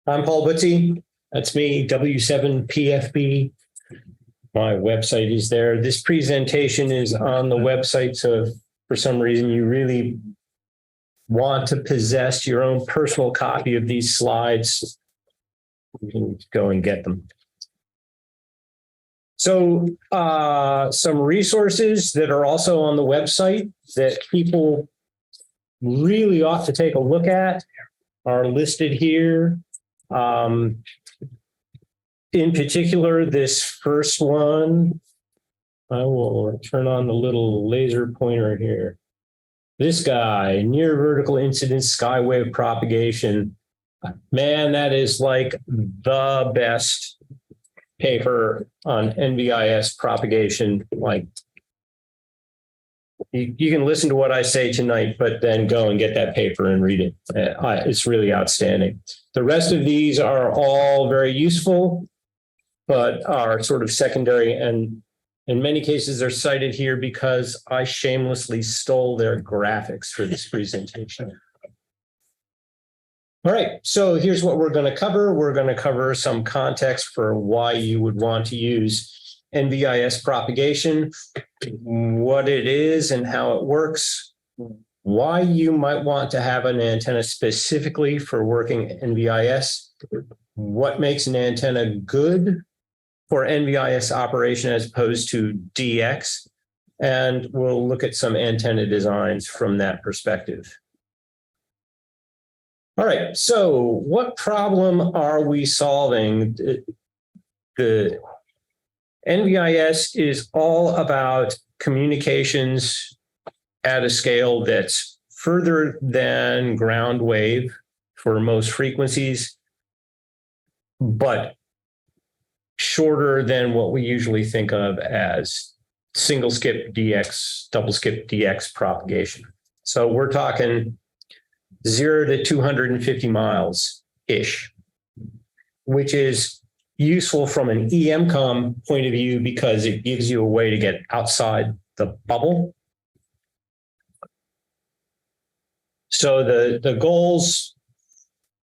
I'm Paul Butzy. That's me, W7PFB. My website is there. This presentation is on the website, so if for some reason you really want to possess your own personal copy of these slides, you can go and get them. So some resources that are also on the website that people really ought to take a look at are listed here. In particular, this first one, I will turn on the little laser pointer here. This guy, near vertical incidence skywave propagation. Man, that is like the best paper on NVIS propagation. Like, you can listen to what I say tonight, but then go and get that paper and read it. It's really outstanding. The rest of these are all very useful, but are sort of secondary. And in many cases, they're cited here because I shamelessly stole their graphics for this presentation. All right, so here's what we're going to cover. We're going to cover some context for why you would want to use NVIS propagation, what it is and how it works, why you might want to have an antenna specifically for working NVIS, what makes an antenna good for NVIS operation as opposed to DX, and we'll look at some antenna designs from that perspective. All right, so what problem are we solving? The NVIS is all about communications at a scale that's further than ground wave for most frequencies, but shorter than what we usually think of as single skip DX, double skip DX propagation. So we're talking 0 to 250 miles-ish, which is useful from an EMCOM point of view because it gives you a way to get outside the bubble. So the goals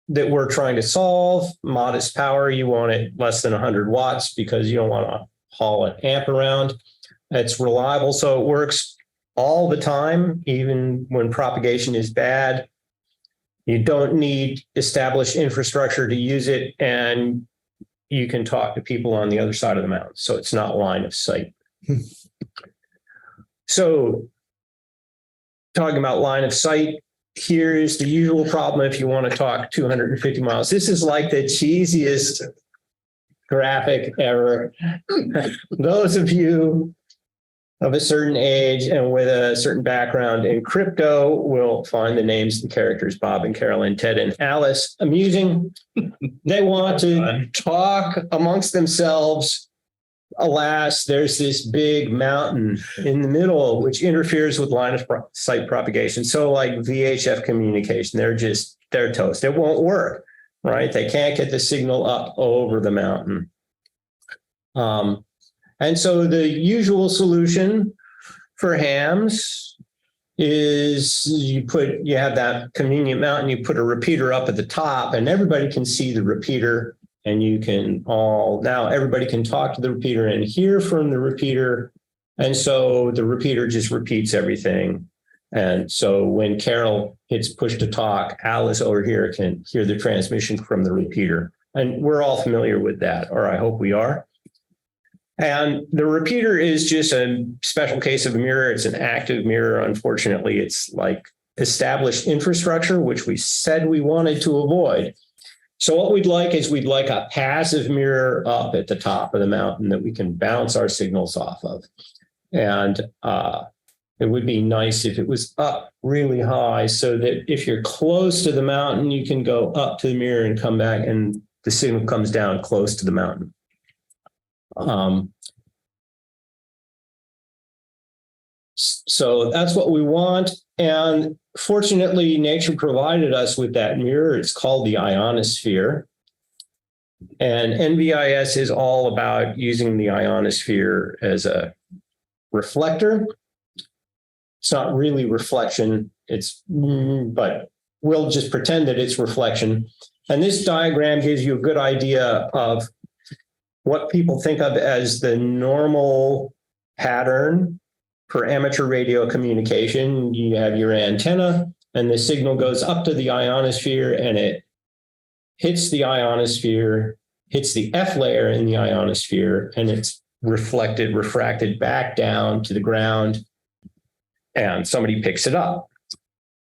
that we're trying to solve, modest power, you want it less than 100 watts because you don't want to haul an amp around. It's reliable, so it works all the time, even when propagation is bad. You don't need established infrastructure to use it, and you can talk to people on the other side of the mountain, so it's not line of sight. So talking about line of sight, here's the usual problem if you want to talk 250 miles. This is like the cheesiest graphic ever. Those of you of a certain age and with a certain background in crypto will find the names and characters Bob and Carolyn, Ted and Alice amusing. They want to talk amongst themselves. Alas, there's this big mountain in the middle, which interferes with line of sight propagation. So like VHF communication, they're toast. It won't work, right? They can't get the signal up over the mountain. And so the usual solution for hams is you have that convenient mountain, you put a repeater up at the top and everybody can see the repeater. And now everybody can talk to the repeater and hear from the repeater. And so the repeater just repeats everything. And so when Carol hits push to talk, Alice over here can hear the transmission from the repeater. And we're all familiar with that, or I hope we are. And the repeater is just a special case of a mirror. It's an active mirror. Unfortunately, it's like established infrastructure, which we said we wanted to avoid. So what we'd like a passive mirror up at the top of the mountain that we can bounce our signals off of. And it would be nice if it was up really high so that if you're close to the mountain, you can go up to the mirror and come back and the signal comes down close to the mountain. So that's what we want. And fortunately, nature provided us with that mirror. It's called the ionosphere. And NVIS is all about using the ionosphere as a reflector. It's not really reflection, but we'll just pretend that it's reflection. And this diagram gives you a good idea of what people think of as the normal pattern for amateur radio communication. You have your antenna, and the signal goes up to the ionosphere, and it hits the ionosphere, hits the F layer in the ionosphere, and it's refracted back down to the ground, and somebody picks it up.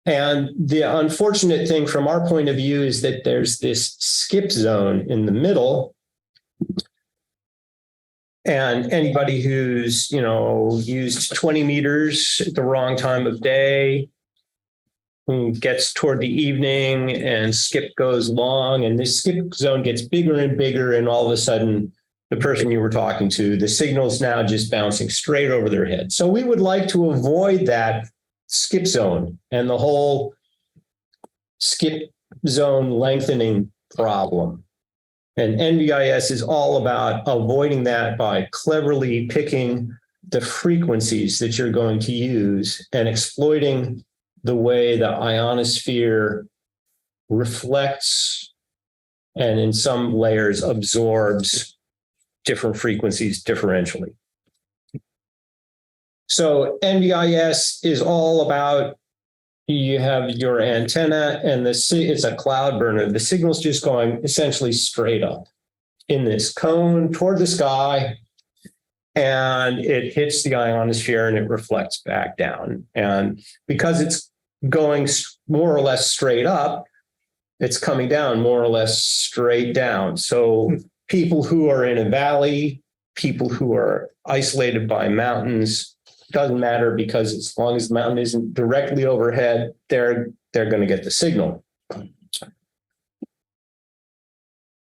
And the unfortunate thing from our point of view is that there's this skip zone in the middle. And anybody who's, used 20 meters at the wrong time of day, who gets toward the evening and skip goes long, and this skip zone gets bigger and bigger, and all of a sudden, the person you were talking to, the signal's now just bouncing straight over their head. So we would like to avoid that skip zone and the whole skip zone lengthening problem. And NVIS is all about avoiding that by cleverly picking the frequencies that you're going to use and exploiting the way the ionosphere reflects and in some layers absorbs different frequencies differentially. So NVIS is all about, you have your antenna and it's a cloud burner. The signal's just going essentially straight up in this cone toward the sky, and it hits the ionosphere and it reflects back down. And because it's going more or less straight up, it's coming down more or less straight down. So people who are in a valley, people who are isolated by mountains, doesn't matter, because as long as the mountain isn't directly overhead, they're going to get the signal.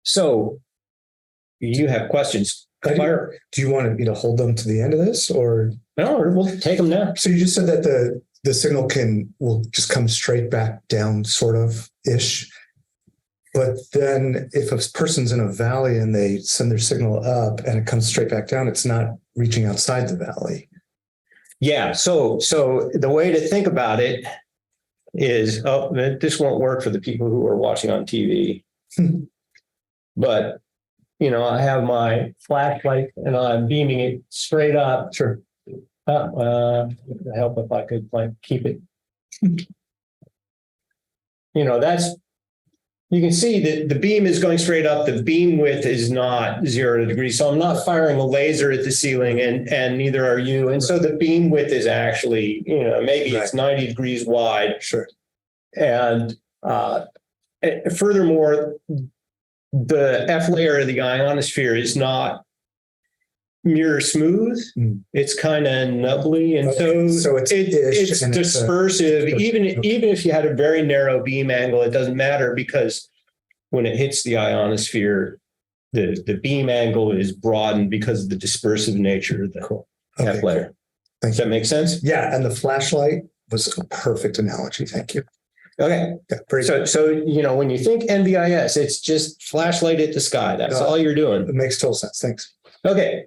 So you have questions. Do you want me to hold them to the end of this, or no? We'll take them now. So you just said that the signal will just come straight back down, sort of ish. But then if a person's in a valley and they send their signal up and it comes straight back down, it's not reaching outside the valley. Yeah. So the way to think about it is, this won't work for the people who are watching on TV, but I have my flashlight and I'm beaming it straight up. Sure. Help if I could keep it. You can see that the beam is going straight up. The beam width is not 0 degrees. So I'm not firing a laser at the ceiling, and neither are you. And so the beam width is actually, maybe it's 90 degrees wide. Sure. And furthermore, the F layer of the ionosphere is not mirror smooth. It's kind of nubbly, and so it's dispersive. Even if you had a very narrow beam angle, it doesn't matter, because when it hits the ionosphere, the beam angle is broadened because of the dispersive nature of the F layer. Does that make sense? Yeah, and the flashlight was a perfect analogy. Thank you. Okay. Yeah, so when you think NVIS, it's just flashlight at the sky. That's all you're doing. It makes total sense. Thanks. Okay.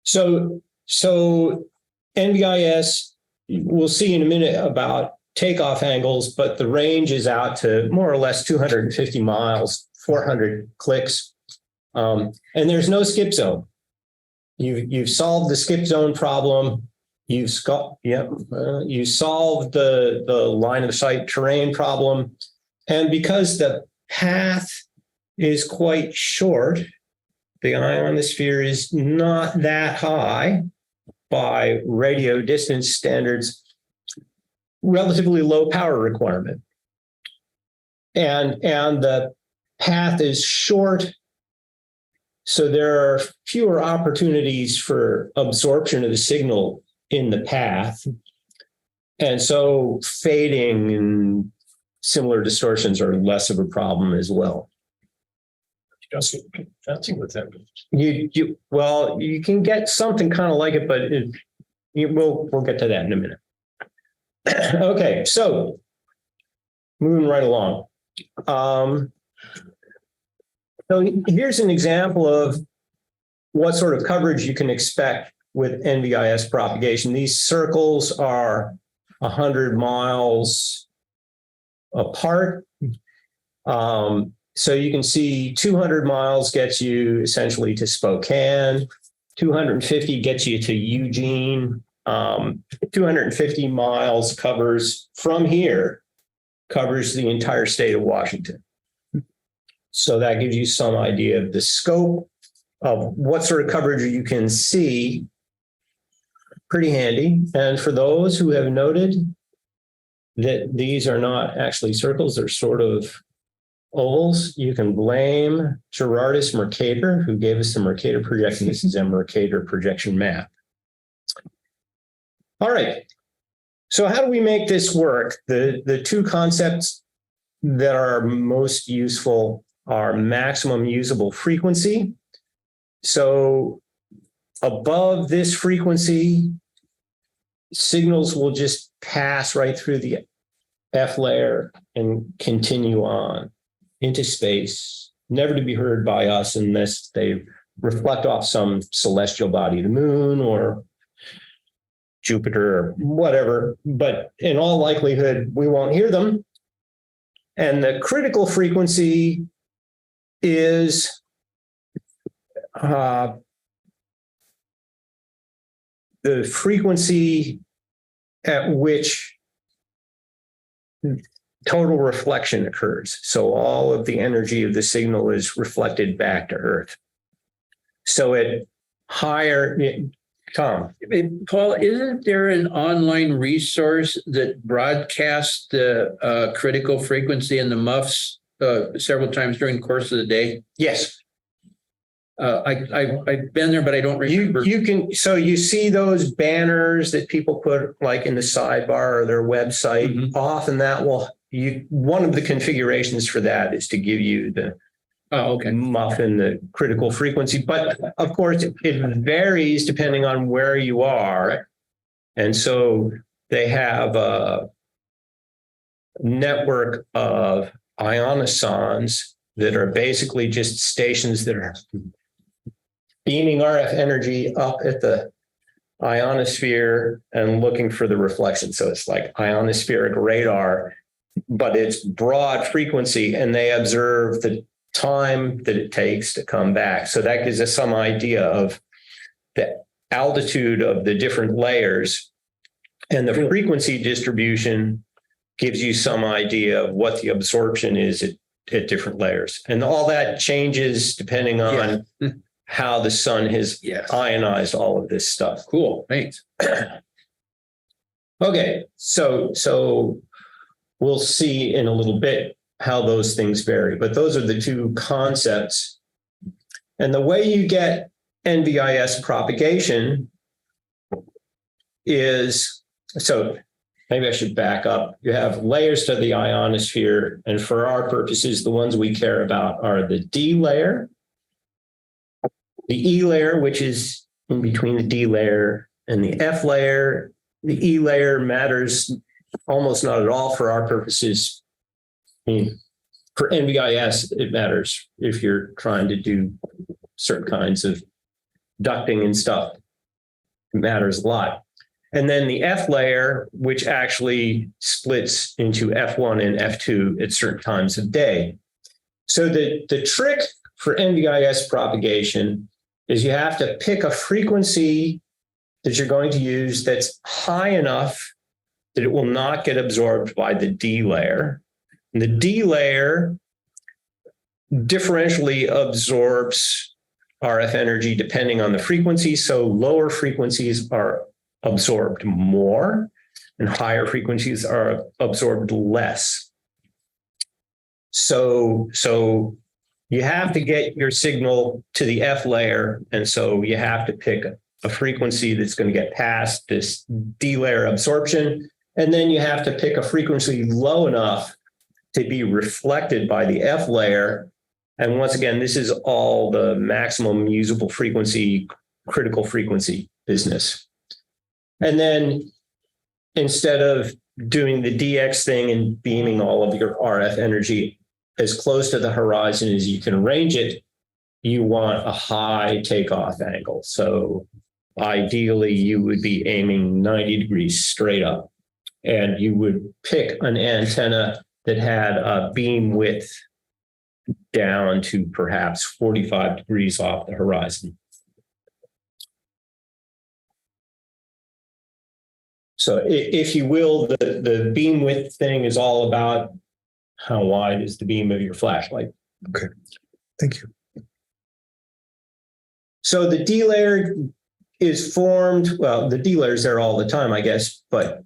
So NVIS, we'll see in a minute about takeoff angles, but the range is out to more or less 250 miles, 400 clicks, and there's no skip zone. You've solved the skip zone problem. You solved the line of sight terrain problem, and because the path is quite short, the ionosphere is not that high by radio distance standards, relatively low power requirement. And the path is short, so there are fewer opportunities for absorption of the signal in the path. And so fading and similar distortions are less of a problem as well. Fencing with them. You can get something kind of like it, but we'll get to that in a minute. Okay, so moving right along. So here's an example of what sort of coverage you can expect with NVIS propagation. These circles are 100 miles apart. So you can see 200 miles gets you essentially to Spokane, 250 gets you to Eugene, 250 miles covers from here, covers the entire state of Washington. So that gives you some idea of the scope of what sort of coverage you can see. Pretty handy. And for those who have noted that these are not actually circles, they're sort of ovals, you can blame Gerardus Mercator, who gave us the Mercator projection. This is a Mercator projection map. All right. So how do we make this work? The two concepts that are most useful are maximum usable frequency. So above this frequency, signals will just pass right through the F layer and continue on into space, never to be heard by us unless they reflect off some celestial body, the moon or Jupiter or whatever. But in all likelihood, we won't hear them. And the critical frequency is the frequency at which total reflection occurs. So all of the energy of the signal is reflected back to Earth. So at higher, Tom. Paul, isn't there an online resource that broadcasts the critical frequency and the muffs several times during the course of the day? Yes. I've been there, but I don't remember. You can, so you see those banners that people put like in the sidebar or their website. Mhm. Often that will, one of the configurations for that is to give you the muff and the critical frequency. But of course, it varies depending on where you are. And so they have a network of ionosons that are basically just stations that are beaming RF energy up at the ionosphere and looking for the reflection. So it's like ionospheric radar, but it's broad frequency, and they observe the time that it takes to come back. So that gives us some idea of the altitude of the different layers, and the frequency distribution gives you some idea of what the absorption is at different layers. And all that changes depending on how the sun has ionized all of this stuff. Cool, thanks. Okay, so we'll see in a little bit how those things vary, but those are the two concepts. And the way you get NVIS propagation is, so maybe I should back up. You have layers to the ionosphere, and for our purposes, the ones we care about are the D layer, the E layer, which is in between the D layer and the F layer. The E layer matters almost not at all for our purposes. I mean, for NVIS, it matters if you're trying to do certain kinds of ducting and stuff. It matters a lot. And then the F layer, which actually splits into F1 and F2 at certain times of day. So the trick for NVIS propagation is you have to pick a frequency that you're going to use that's high enough that it will not get absorbed by the D layer. And the D layer differentially absorbs RF energy depending on the frequency. So lower frequencies are absorbed more, and higher frequencies are absorbed less. So you have to get your signal to the F layer, and so you have to pick a frequency that's going to get past this D layer absorption, and then you have to pick a frequency low enough to be reflected by the F layer. And once again, this is all the maximum usable frequency, critical frequency business. And then instead of doing the DX thing and beaming all of your RF energy as close to the horizon as you can arrange it, you want a high takeoff angle. So ideally, you would be aiming 90 degrees straight up, and you would pick an antenna that had a beam width down to perhaps 45 degrees off the horizon. So if you will, the beam width thing is all about how wide is the beam of your flashlight. Okay, thank you. So the D layer is formed, well, the D layer is there all the time, I guess, but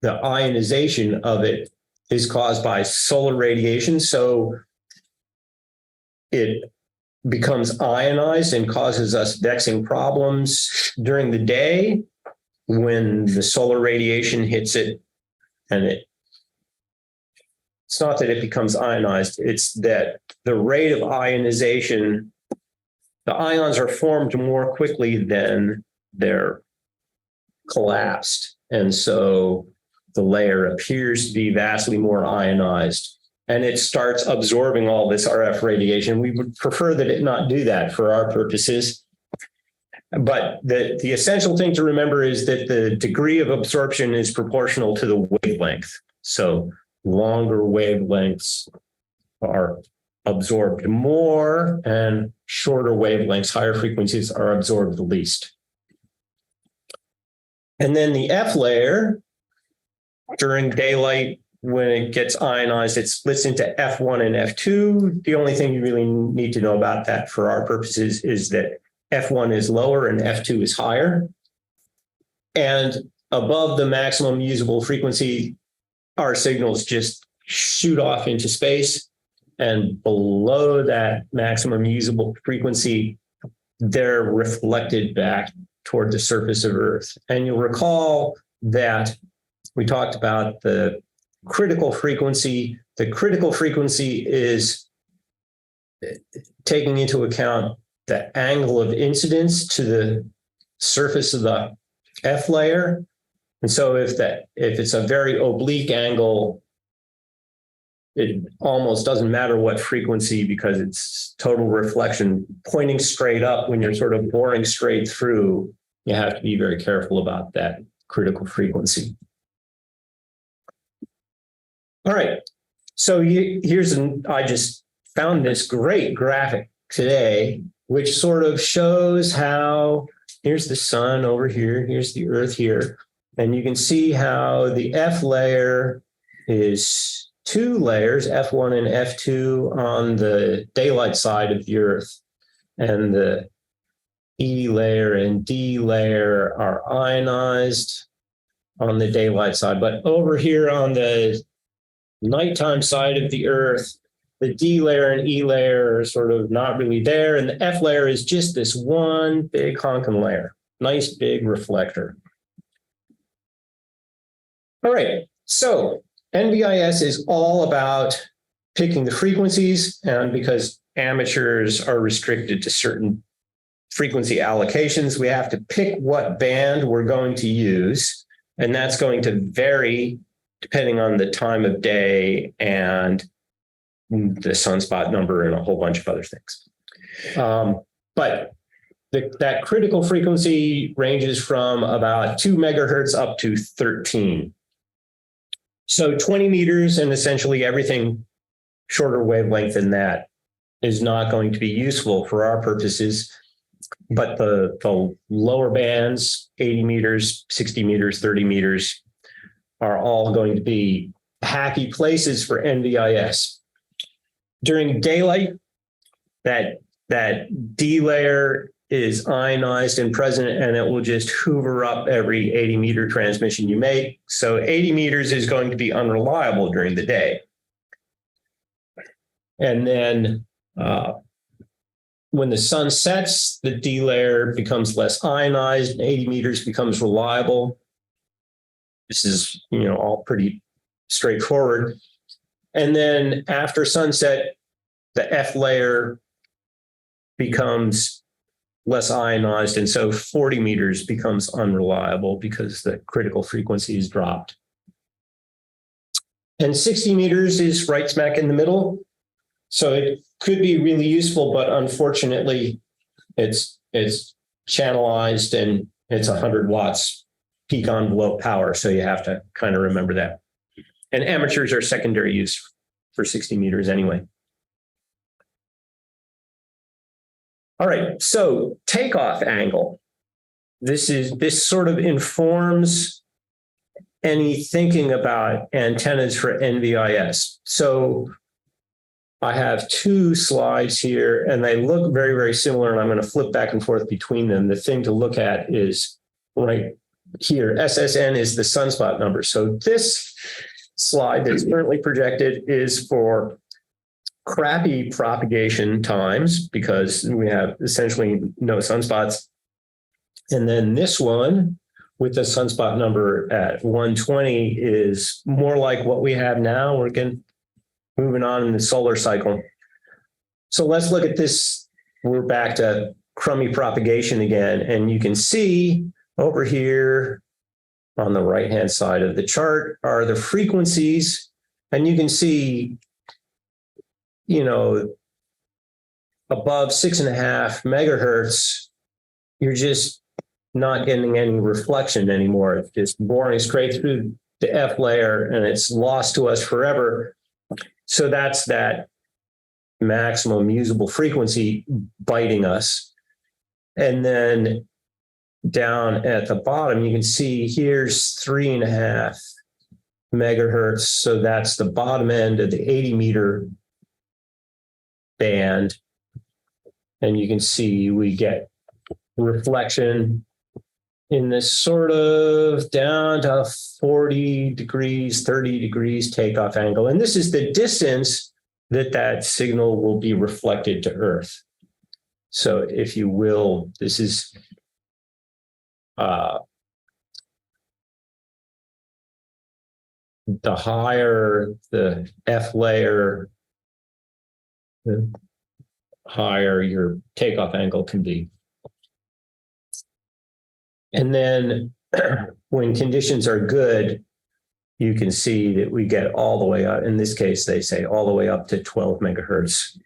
the ionization of it is caused by solar radiation. So it becomes ionized and causes us vexing problems during the day when the solar radiation hits it. And it's not that it becomes ionized, it's that the rate of ionization, the ions are formed more quickly than they're collapsed. And so the layer appears to be vastly more ionized, and it starts absorbing all this RF radiation. We would prefer that it not do that for our purposes. But the essential thing to remember is that the degree of absorption is proportional to the wavelength. So longer wavelengths are absorbed more, and shorter wavelengths, higher frequencies, are absorbed the least. And then the F layer, during daylight, when it gets ionized, it splits into F1 and F2. The only thing you really need to know about that for our purposes is that F1 is lower and F2 is higher. And above the maximum usable frequency, our signals just shoot off into space. And below that maximum usable frequency, they're reflected back toward the surface of Earth. And you'll recall that we talked about the critical frequency. The critical frequency is taking into account the angle of incidence to the surface of the F layer. And so if it's a very oblique angle, it almost doesn't matter what frequency because it's total reflection pointing straight up. When you're sort of boring straight through, you have to be very careful about that critical frequency. All right, so I just found this great graphic today, which sort of shows how, here's the sun over here, here's the Earth here, and you can see how the F layer is two layers, F1 and F2, on the daylight side of the Earth, and the E layer and D layer are ionized on the daylight side. But over here on the nighttime side of the Earth, the D layer and E layer are sort of not really there, and the F layer is just this one big honking layer, nice big reflector. All right, so NVIS is all about picking the frequencies, and because amateurs are restricted to certain frequency allocations, we have to pick what band we're going to use, and that's going to vary depending on the time of day and the sunspot number and a whole bunch of other things. But that critical frequency ranges from about 2 megahertz up to 13. So 20 meters and essentially everything shorter wavelength than that is not going to be useful for our purposes. But the lower bands, 80 meters, 60 meters, 30 meters, are all going to be happy places for NVIS. During daylight, that D layer is ionized and present, and it will just hoover up every 80 meter transmission you make. So 80 meters is going to be unreliable during the day. And then when the sun sets, the D layer becomes less ionized, and 80 meters becomes reliable. This is, all pretty straightforward. And then after sunset, the F layer becomes less ionized, and so 40 meters becomes unreliable because the critical frequency is dropped. And 60 meters is right smack in the middle. So it could be really useful, but unfortunately, it's channelized and it's 100 watts peak envelope power. So you have to kind of remember that. And amateurs are secondary use for 60 meters anyway. All right, so takeoff angle. This sort of informs any thinking about antennas for NVIS. So I have two slides here and they look very, very similar, and I'm going to flip back and forth between them. The thing to look at is right here. SSN is the sunspot number. So this slide that's currently projected is for crappy propagation times because we have essentially no sunspots. And then this one with the sunspot number at 120 is more like what we have now. We're moving on in the solar cycle. So let's look at this. We're back to crummy propagation again. And you can see over here on the right-hand side of the chart are the frequencies. And you can see, you know, above 6.5 megahertz, you're just not getting any reflection anymore. It's just boring straight through the F layer and it's lost to us forever. So that's that maximum usable frequency biting us. And then down at the bottom, you can see here's 3.5 megahertz. So that's the bottom end of the 80 meter band. And you can see we get reflection in this sort of down to 40 degrees, 30 degrees takeoff angle. And this is the distance that signal will be reflected to Earth. So if you will, this is the higher the F layer, the higher your takeoff angle can be. And then when conditions are good, you can see that we get all the way up. In this case, they say all the way up to 12 megahertz.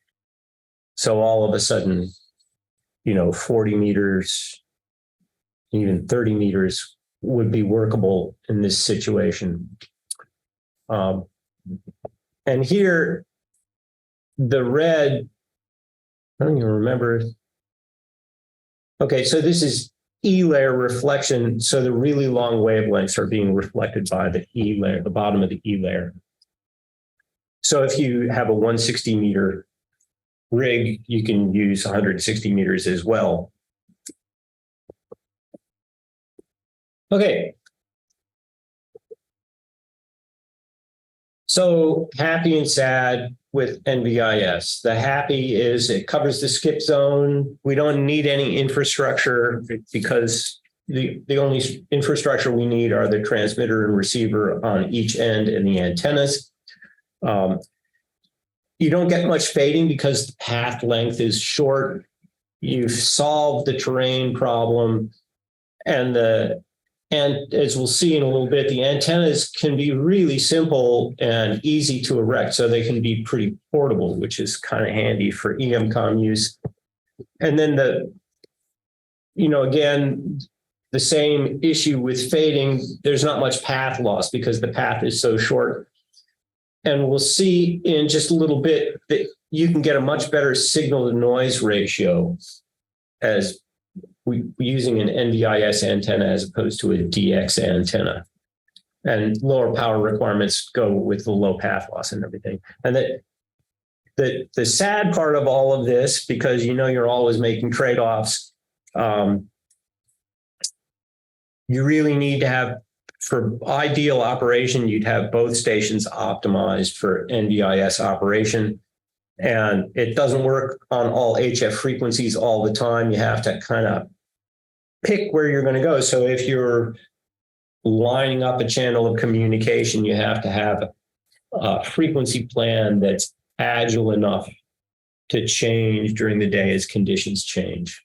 So all of a sudden, you know, 40 meters, even 30 meters would be workable in this situation. And here, the red, I don't even remember. Okay, so this is E layer reflection. So the really long wavelengths are being reflected by the E layer, the bottom of the E layer. So if you have a 160 meter rig, you can use 160 meters as well. Okay. So happy and sad with NVIS. The happy is it covers the skip zone. We don't need any infrastructure because the only infrastructure we need are the transmitter and receiver on each end and the antennas. You don't get much fading because the path length is short. You've solved the terrain problem, and as we'll see in a little bit, the antennas can be really simple and easy to erect, so they can be pretty portable, which is kind of handy for EMCOM use. And then again, the same issue with fading, there's not much path loss because the path is so short. And we'll see in just a little bit that you can get a much better signal to noise ratio as using an NVIS antenna as opposed to a DX antenna. And lower power requirements go with the low path loss and everything. And the sad part of all of this, because you're always making trade-offs, you really need to have, for ideal operation, you'd have both stations optimized for NVIS operation. And it doesn't work on all HF frequencies all the time. You have to kind of pick where you're going to go. So if you're lining up a channel of communication, you have to have a frequency plan that's agile enough to change during the day as conditions change.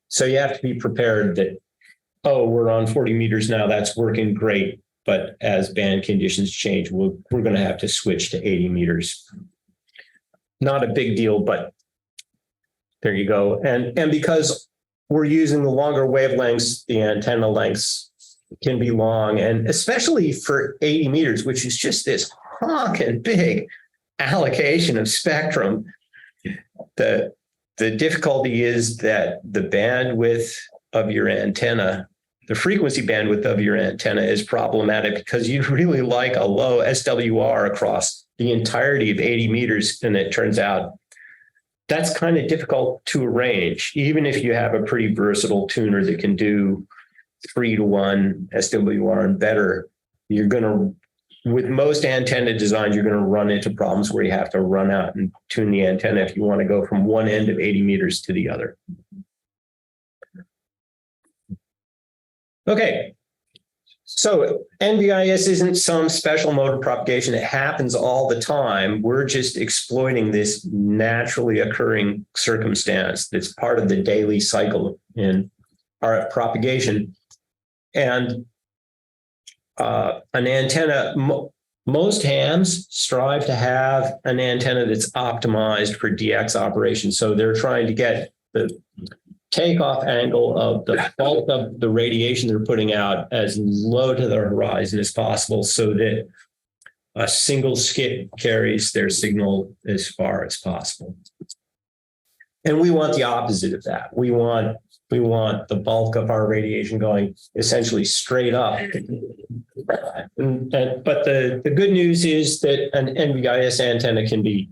So you have to be prepared that, oh, we're on 40 meters now, that's working great. But as band conditions change, we're going to have to switch to 80 meters. Not a big deal, but there you go. And because we're using the longer wavelengths, the antenna lengths can be long, and especially for 80 meters, which is just this honking big allocation of spectrum, the the difficulty is that the bandwidth of your antenna, the frequency bandwidth of your antenna is problematic because you'd really like a low SWR across the entirety of 80 meters. And it turns out that's kind of difficult to arrange, even if you have a pretty versatile tuner that can do 3-to-1 SWR and better. You're going to, with most antenna designs, you're going to run into problems where you have to run out and tune the antenna if you want to go from one end of 80 meters to the other. Okay, so NVIS isn't some special mode of propagation. It happens all the time. We're just exploiting this naturally occurring circumstance that's part of the daily cycle in our propagation. And an antenna, most hams strive to have an antenna that's optimized for DX operations. So they're trying to get the takeoff angle of the bulk of the radiation they're putting out as low to the horizon as possible so that a single skip carries their signal as far as possible. And we want the opposite of that. We want the bulk of our radiation going essentially straight up. But the good news is that an NVIS antenna can be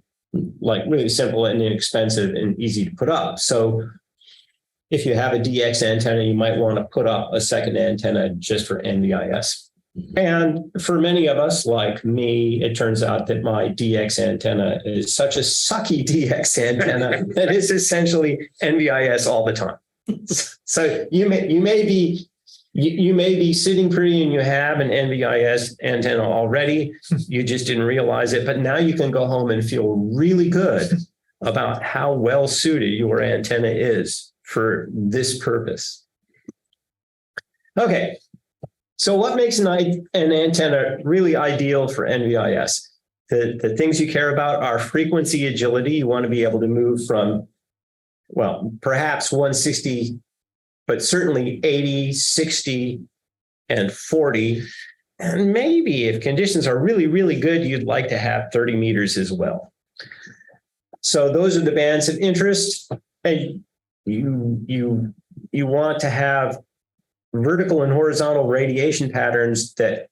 like really simple and inexpensive and easy to put up. So if you have a DX antenna, you might want to put up a second antenna just for NVIS. And for many of us, like me, it turns out that my DX antenna is such a sucky DX antenna that it's essentially NVIS all the time. So you may be sitting pretty and you have an NVIS antenna already. You just didn't realize it, but now you can go home and feel really good about how well suited your antenna is for this purpose. Okay, so what makes an antenna really ideal for NVIS? The things you care about are frequency agility. You want to be able to move from, well, perhaps 160, but certainly 80, 60, and 40. And maybe if conditions are really, really good, you'd like to have 30 meters as well. So those are the bands of interest. And you want to have vertical and horizontal radiation patterns that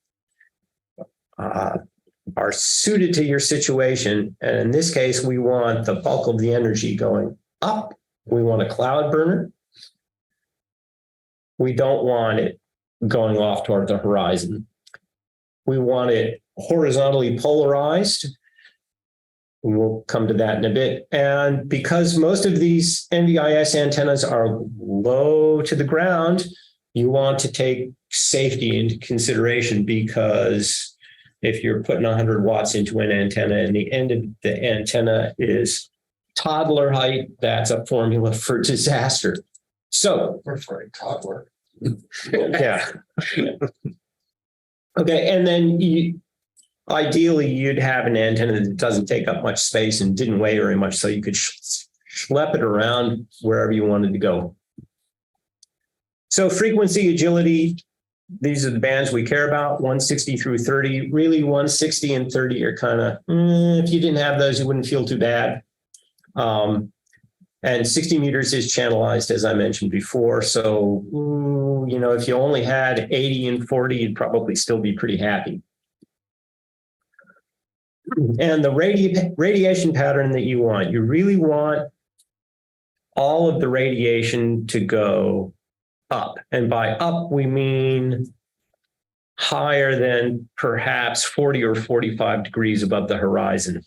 are suited to your situation. And in this case, we want the bulk of the energy going up. We want a cloud burner. We don't want it going off toward the horizon. We want it horizontally polarized. We'll come to that in a bit. And because most of these NVIS antennas are low to the ground, you want to take safety into consideration, because if you're putting 100 watts into an antenna and the end of the antenna is toddler height, that's a formula for disaster. So We're for a toddler. yeah. Okay, and then ideally you'd have an antenna that doesn't take up much space and didn't weigh very much, so you could schlep it around wherever you wanted to go. So frequency agility, these are the bands we care about, 160 through 30. Really, 160 and 30 are kind of, if you didn't have those, you wouldn't feel too bad. And 60 meters is channelized, as I mentioned before. So, if you only had 80 and 40, you'd probably still be pretty happy. And the radiation pattern that you want, you really want all of the radiation to go up. And by up, we mean higher than perhaps 40 or 45 degrees above the horizon.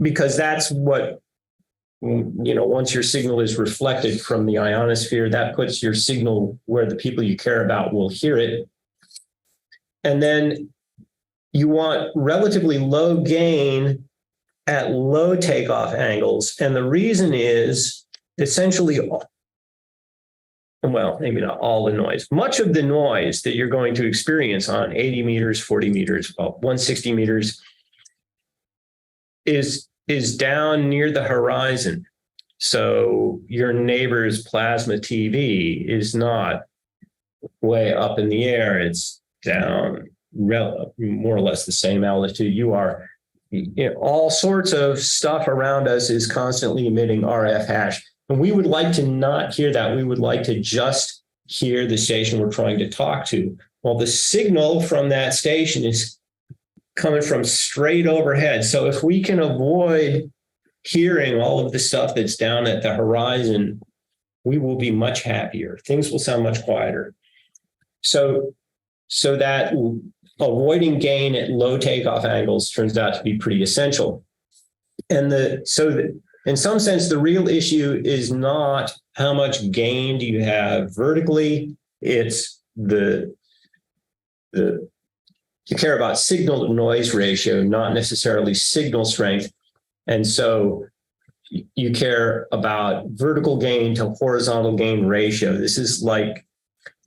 Because that's what, once your signal is reflected from the ionosphere, that puts your signal where the people you care about will hear it. And then you want relatively low gain at low takeoff angles. And the reason is essentially, well, maybe not all the noise, much of the noise that you're going to experience on 80 meters, 40 meters, well, 160 meters is down near the horizon. So your neighbor's plasma TV is not way up in the air. It's down more or less the same altitude you are. all sorts of stuff around us is constantly emitting RF hash. And we would like to not hear that. We would like to just hear the station we're trying to talk to. Well, the signal from that station is coming from straight overhead. So if we can avoid hearing all of the stuff that's down at the horizon, we will be much happier. Things will sound much quieter. So that avoiding gain at low takeoff angles turns out to be pretty essential. And in some sense, the real issue is not how much gain do you have vertically. It's you care about signal to noise ratio, not necessarily signal strength. And so you care about vertical gain to horizontal gain ratio. This is like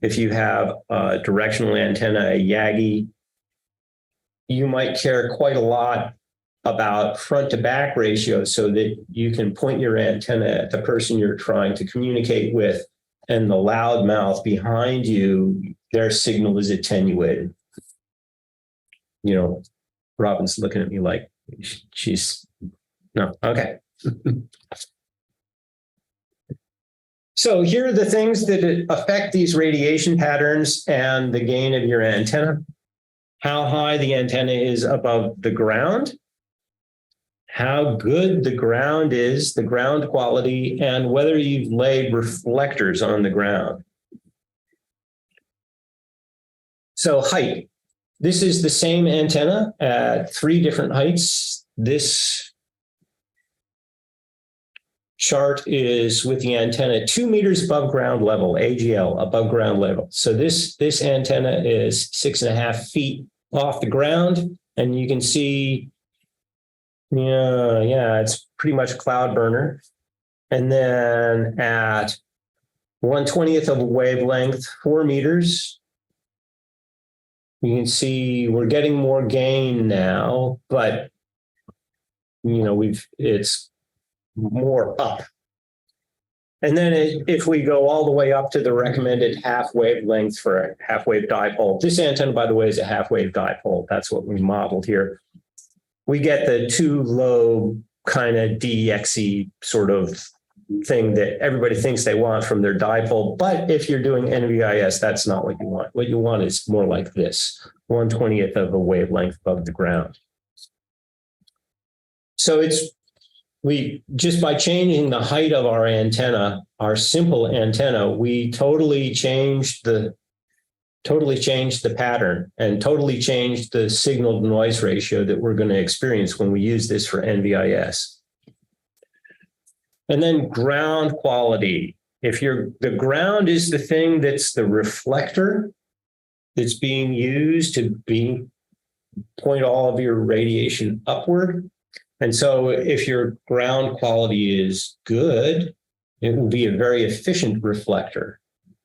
if you have a directional antenna, a Yagi, you might care quite a lot about front to back ratio so that you can point your antenna at the person you're trying to communicate with, and the loudmouth behind you, their signal is attenuated. Robin's looking at me like no, okay. So here are the things that affect these radiation patterns and the gain of your antenna. How high the antenna is above the ground, how good the ground is, the ground quality, and whether you've laid reflectors on the ground. So height. This is the same antenna at 3 different heights. This chart is with the antenna 2 meters above ground level, AGL, above ground level. So this antenna is 6.5 feet off the ground, and you can see, it's pretty much cloud burner. And then at 1/20th of a wavelength, 4 meters, you can see we're getting more gain now, but it's more up. And then if we go all the way up to the recommended half wavelength for a half wave dipole, this antenna, by the way, is a half wave dipole. That's what we modeled here. We get the 2 lobe kind of DXE sort of thing that everybody thinks they want from their dipole. But if you're doing NVIS, that's not what you want. What you want is more like this, 1/20th of a wavelength above the ground. So we just by changing the height of our antenna, our simple antenna, we totally changed the pattern and totally changed the signal to noise ratio that we're going to experience when we use this for NVIS. And then ground quality. If the ground is the thing that's the reflector that's being used to point all of your radiation upward. And so if your ground quality is good, it will be a very efficient reflector.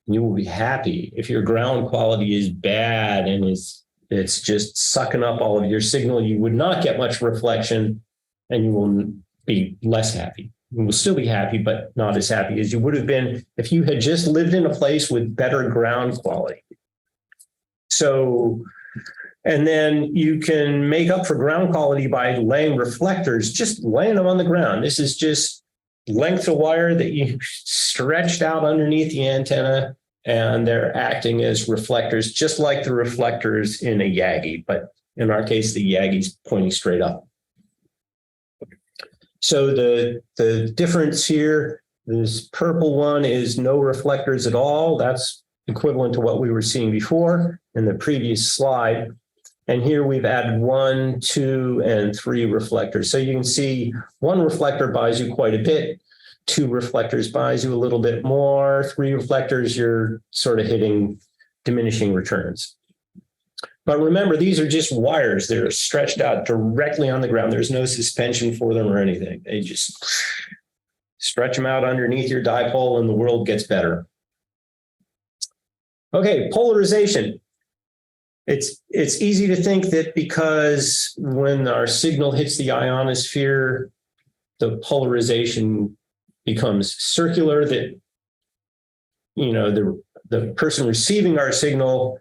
You will be happy. If your ground quality is bad and it's just sucking up all of your signal, you would not get much reflection and you will be less happy. You will still be happy, but not as happy as you would have been if you had just lived in a place with better ground quality. So, and then you can make up for ground quality by laying reflectors, just laying them on the ground. This is just length of wire that you stretched out underneath the antenna, and they're acting as reflectors, just like the reflectors in a Yagi, but in our case, the Yagi's pointing straight up. So the difference here, this purple one is no reflectors at all. That's equivalent to what we were seeing before in the previous slide. And here we've added 1, 2, and 3 reflectors. So you can see 1 reflector buys you quite a bit. 2 reflectors buys you a little bit more. 3 reflectors, you're sort of hitting diminishing returns. But remember, these are just wires. They're stretched out directly on the ground. There's no suspension for them or anything. They just stretch them out underneath your dipole and the world gets better. Okay, polarization. It's easy to think that because when our signal hits the ionosphere, the polarization becomes circular, that the person receiving our signal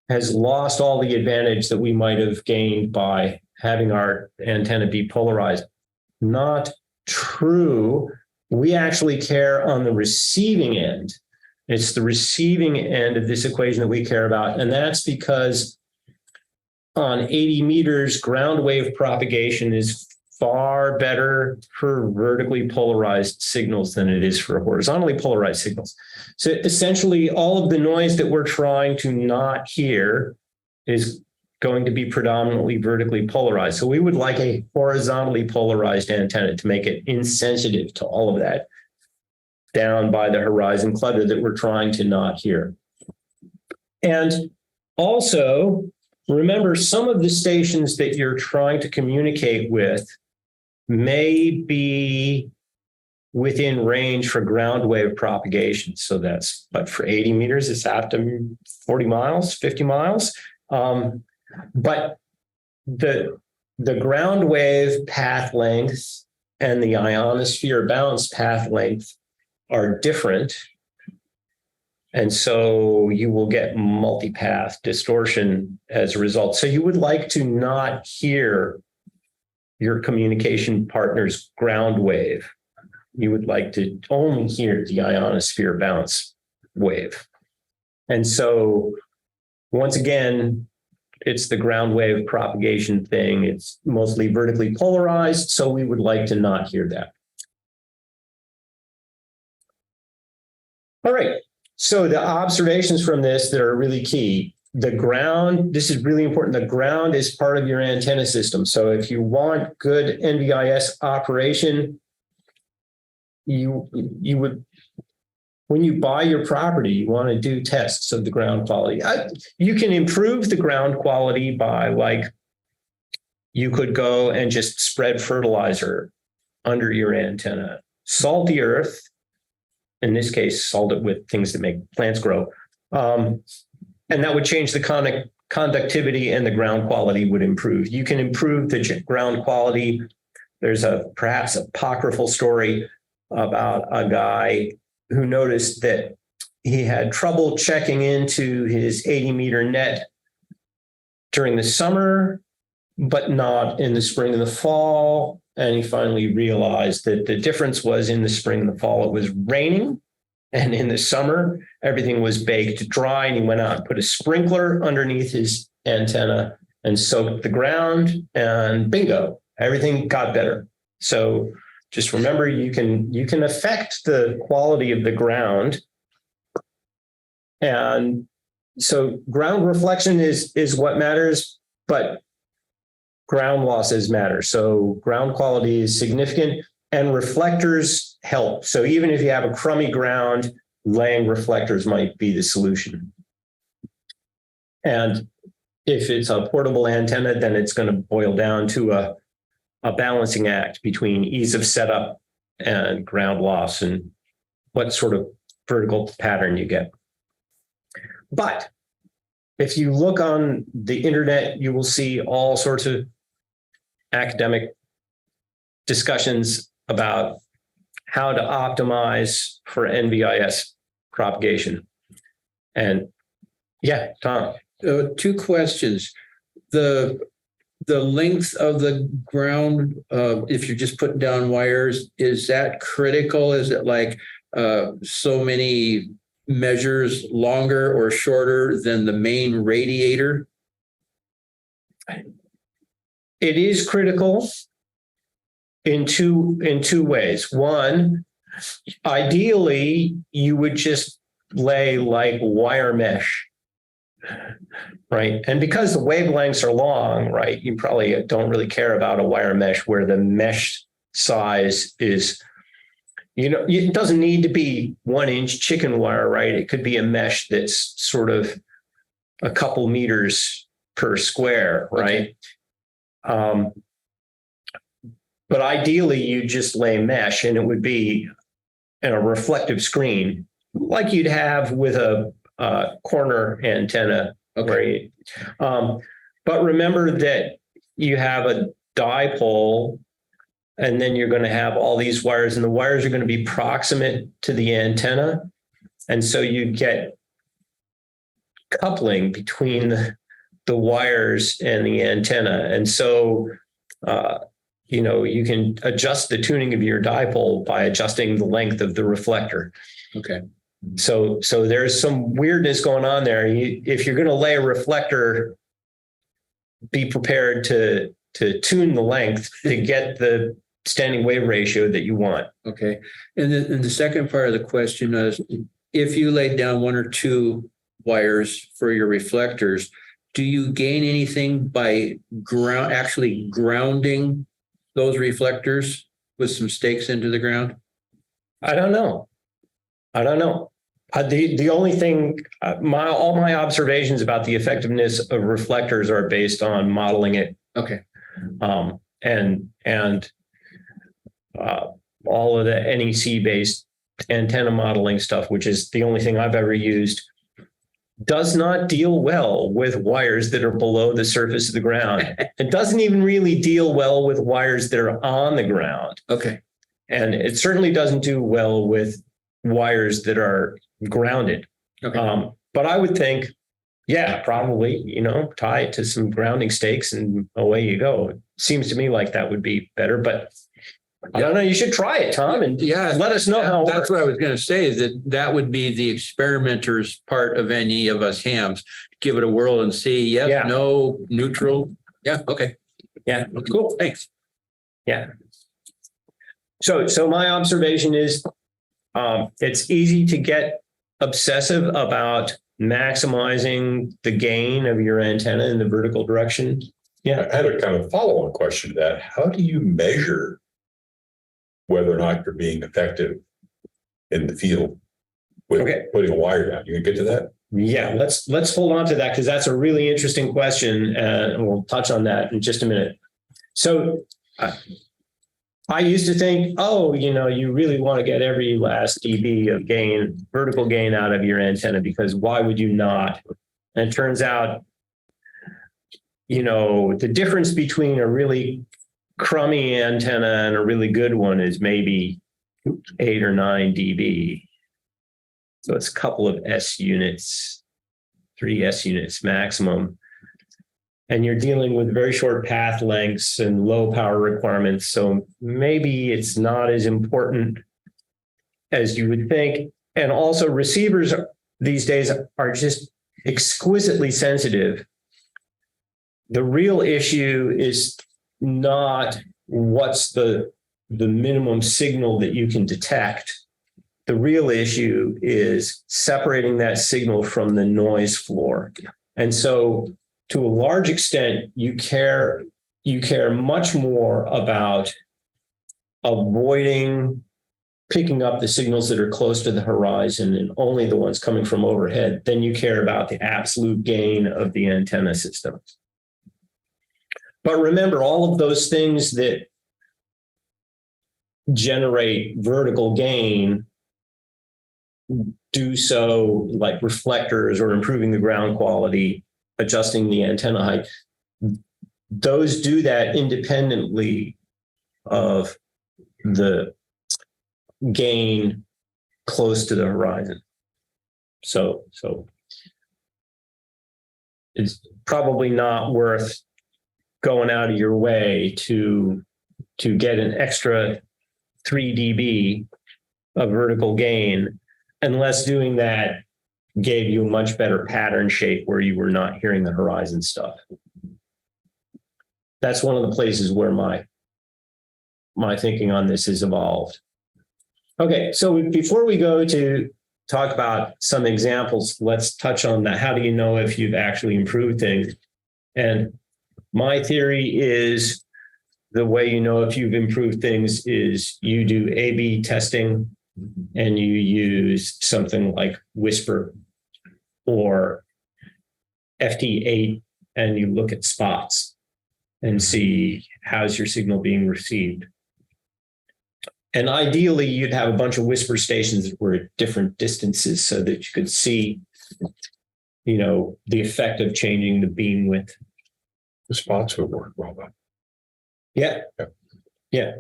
has lost all the advantage that we might have gained by having our antenna be polarized. Not true. We actually care on the receiving end. It's the receiving end of this equation that we care about. And that's because on 80 meters, ground wave propagation is far better for vertically polarized signals than it is for horizontally polarized signals. So essentially, all of the noise that we're trying to not hear is going to be predominantly vertically polarized. So we would like a horizontally polarized antenna to make it insensitive to all of that down by the horizon clutter that we're trying to not hear. And also, remember, some of the stations that you're trying to communicate with may be within range for ground wave propagation. So that's, but for 80 meters, it's after 40 miles, 50 miles. But the ground wave path length and the ionosphere bounce path length are different. And so you will get multipath distortion as a result. So you would like to not hear your communication partner's ground wave. You would like to only hear the ionosphere bounce wave. And so once again, it's the ground wave propagation thing. It's mostly vertically polarized, so we would like to not hear that. All right, so the observations from this that are really key. The ground, this is really important. The ground is part of your antenna system. So if you want good NVIS operation, you would, when you buy your property, you want to do tests of the ground quality. You can improve the ground quality by, like, you could go and just spread fertilizer under your antenna, salt the earth, in this case, salt it with things that make plants grow. And that would change the conductivity, and the ground quality would improve. You can improve the ground quality. There's a perhaps apocryphal story about a guy who noticed that he had trouble checking into his 80-meter net during the summer, but not in the spring and the fall. And he finally realized that the difference was in the spring and the fall, it was raining. And in the summer, everything was baked dry, and he went out and put a sprinkler underneath his antenna and soaked the ground, and bingo, everything got better. So just remember, you can affect the quality of the ground. And so ground reflection is what matters, but ground losses matter. So ground quality is significant, and reflectors help. So even if you have a crummy ground, laying reflectors might be the solution. And if it's a portable antenna, then it's going to boil down to a balancing act between ease of setup and ground loss and what sort of vertical pattern you get. But if you look on the internet, you will see all sorts of academic discussions about how to optimize for NVIS propagation. And yeah, Tom. Two questions. The length of the ground, if you're just putting down wires, is that critical? Is it like so many measures longer or shorter than the main radiator? It is critical in two ways. One, ideally, you would just lay like wire mesh, right? And because the wavelengths are long, right, you probably don't really care about a wire mesh where the mesh size is, it doesn't need to be 1-inch chicken wire, right? It could be a mesh that's sort of a couple meters per square, right? Okay. But ideally, you just lay mesh, and it would be in a reflective screen like you'd have with a corner antenna. Okay. But remember that you have a dipole, and then you're going to have all these wires, and the wires are going to be proximate to the antenna. And so you get coupling between the wires and the antenna. And so, you can adjust the tuning of your dipole by adjusting the length of the reflector. Okay. So there's some weirdness going on there. If you're going to lay a reflector, be prepared to tune the length to get the standing wave ratio that you want. Okay. And the second part of the question is, if you laid down one or two wires for your reflectors, do you gain anything by actually grounding those reflectors with some stakes into the ground? I don't know. The only thing, all my observations about the effectiveness of reflectors are based on modeling it. Okay. And all of the NEC based antenna modeling stuff, which is the only thing I've ever used, does not deal well with wires that are below the surface of the ground. It doesn't even really deal well with wires that are on the ground. Okay. And it certainly doesn't do well with wires that are grounded. Okay. But I would think, yeah, probably, tie it to some grounding stakes and away you go. It seems to me like that would be better, but I don't know. You should try it, Tom, and let us know how it That's works. what I was going to say, is that would be the experimenter's part of any of us hams. Give it a whirl and see, yes, Yeah. no, neutral. Yeah. Okay. Yeah. Cool. Thanks. Yeah. So my observation is it's easy to get obsessive about maximizing the gain of your antenna in the vertical direction. Yeah. I had a kind of follow-on question to that. How do you measure whether or not you're being effective in the field with putting a wire down? You can get to that? Yeah, let's hold on to that, because that's a really interesting question, and we'll touch on that in just a minute. So I used to think, you really want to get every last dB of gain, vertical gain out of your antenna, because why would you not? And it turns out, the difference between a really crummy antenna and a really good one is maybe 8 or 9 dB. So it's a couple of S units, 3 S units maximum. And you're dealing with very short path lengths and low power requirements. So maybe it's not as important as you would think. And also, receivers these days are just exquisitely sensitive. The real issue is not what's the minimum signal that you can detect. The real issue is separating that signal from the noise floor. And so, to a large extent, you care much more about avoiding picking up the signals that are close to the horizon and only the ones coming from overhead than you care about the absolute gain of the antenna system. But remember, all of those things that generate vertical gain do so, like reflectors or improving the ground quality, adjusting the antenna height. Those do that independently of the gain close to the horizon. So it's probably not worth going out of your way to get an extra 3 dB of vertical gain, unless doing that gave you a much better pattern shape where you were not hearing the horizon stuff. That's one of the places where my thinking on this has evolved. Okay, so before we go to talk about some examples, let's touch on that. How do you know if you've actually improved things? And my theory is the way you know if you've improved things is you do A/B testing and you use something like Whisper or FT8, and you look at spots and see how's your signal being received. And ideally, you'd have a bunch of Whisper stations that were at different distances so that you could see, the effect of changing the beam width. The spots would work well. Yeah.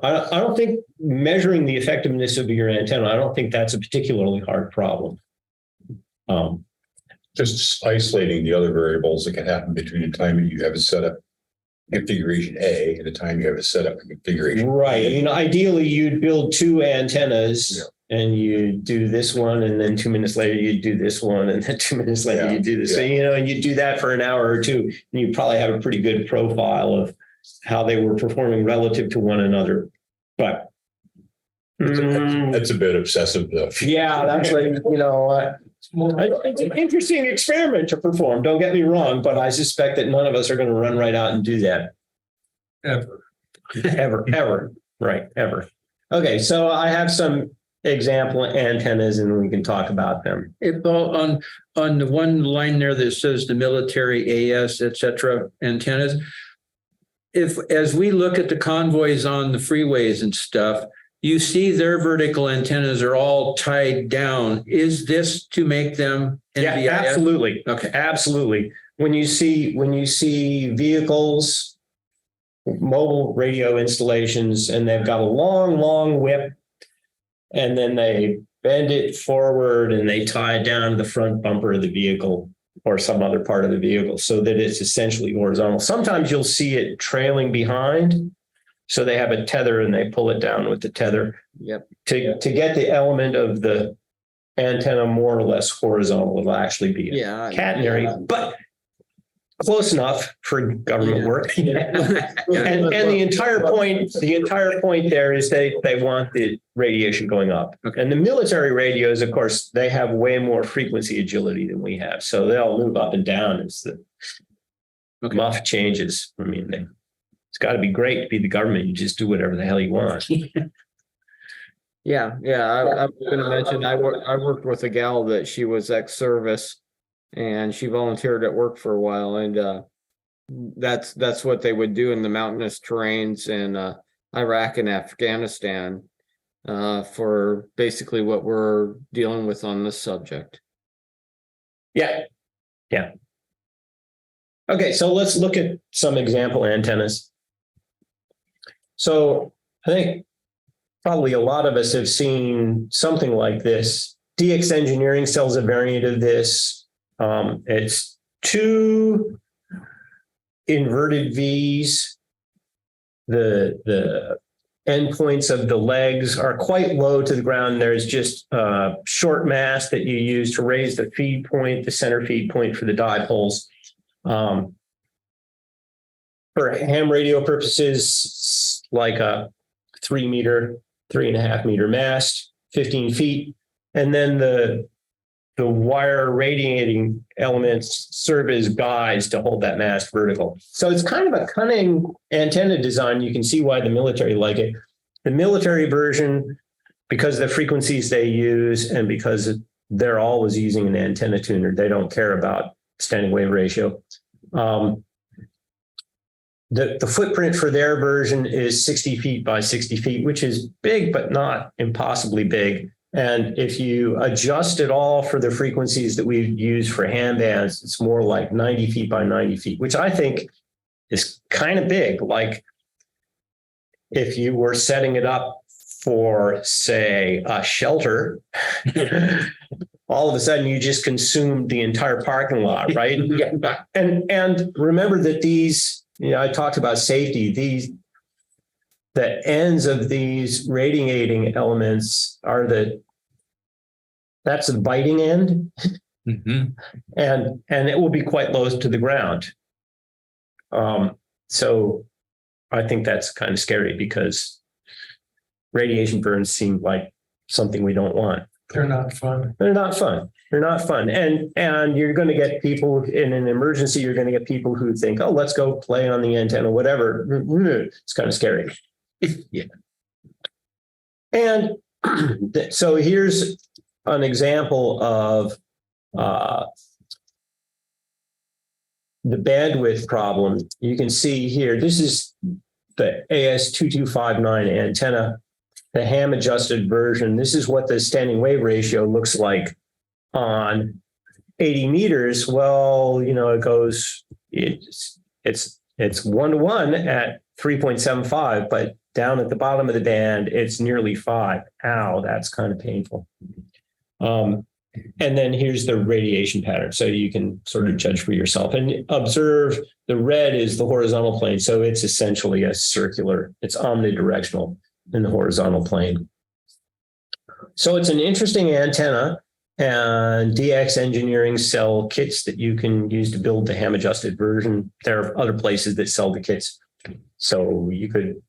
I don't think measuring the effectiveness of your antenna, I don't think that's a particularly hard problem. Just isolating the other variables that can happen between the time that you have it set up configuration A and the time you have it set up in configuration. Right. Ideally, you'd build two antennas and you do this one, and then 2 minutes later, you do this one, and then 2 minutes later, you do this. So, and you do that for an hour or two, and you probably have a pretty good profile of how they were performing relative to one another. But That's a bit obsessive, though. yeah, that's like, it's an interesting experiment to perform. Don't get me wrong, but I suspect that none of us are going to run right out and do that. Ever. Right. Ever. Okay. So I have some example antennas and we can talk about them. On the one line there that says the military AS, et cetera, antennas, as we look at the convoys on the freeways and stuff, you see their vertical antennas are all tied down. Is this to make them NVIS? Yeah, absolutely. Okay. Absolutely. When you see vehicles, mobile radio installations, and they've got a long whip, and then they bend it forward and they tie it down to the front bumper of the vehicle or some other part of the vehicle so that it's essentially horizontal. Sometimes you'll see it trailing behind. So they have a tether and they pull it down with the tether. Yep. To get the element of the antenna more or less horizontal, it'll actually be catenary, but close enough for government work. And the entire point there is they want the radiation going up. Okay. And the military radios, of course, they have way more frequency agility than we have. So they'll move up and down as the muff changes. I mean, it's got to be great to be the government. You just do whatever the hell you want. Yeah. I was going to mention I worked with a gal that she was ex-service, and she volunteered at work for a while, and that's what they would do in the mountainous terrains in Iraq and Afghanistan for basically what we're dealing with on this subject. Yeah. Okay, so let's look at some example antennas. So I think probably a lot of us have seen something like this. DX Engineering sells a variant of this. It's two inverted V's. The endpoints of the legs are quite low to the ground. There's just a short mast that you use to raise the feed point, the center feed point for the dipoles. For ham radio purposes, like a 3.5 meter mast, 15 feet. And then the wire radiating elements serve as guides to hold that mast vertical. So it's kind of a cunning antenna design. You can see why the military like it. The military version, because of the frequencies they use and because they're always using an antenna tuner, they don't care about standing wave ratio. The footprint for their version is 60 feet by 60 feet, which is big, but not impossibly big. And if you adjust it all for the frequencies that we've used for ham bands, it's more like 90 feet by 90 feet, which I think is kind of big. Like if you were setting it up for, say, a shelter, all of a sudden you just consumed the entire parking lot, right? And remember that these, I talked about safety. The ends of these radiating elements are that's the biting end. Mm-hmm. And it will be quite low to the ground. So I think that's kind of scary because radiation burns seem like something we don't want. They're not fun. They're not fun. And you're going to get people in an emergency, you're going to get people who think, oh, let's go play on the antenna, whatever. It's kind of scary. Yeah. And so here's an example of the bandwidth problem. You can see here, this is the AS2259 antenna, the ham adjusted version. This is what the standing wave ratio looks like on 80 meters. Well, it's 1:1 at 3.75, but down at the bottom of the band, it's nearly 5. Ow, that's kind of painful. And then here's the radiation pattern. So you can sort of judge for yourself and observe the red is the horizontal plane. So it's essentially a circular, it's omnidirectional in the horizontal plane. So it's an interesting antenna, and DX Engineering sell kits that you can use to build the ham adjusted version. There are other places that sell the kits. So you could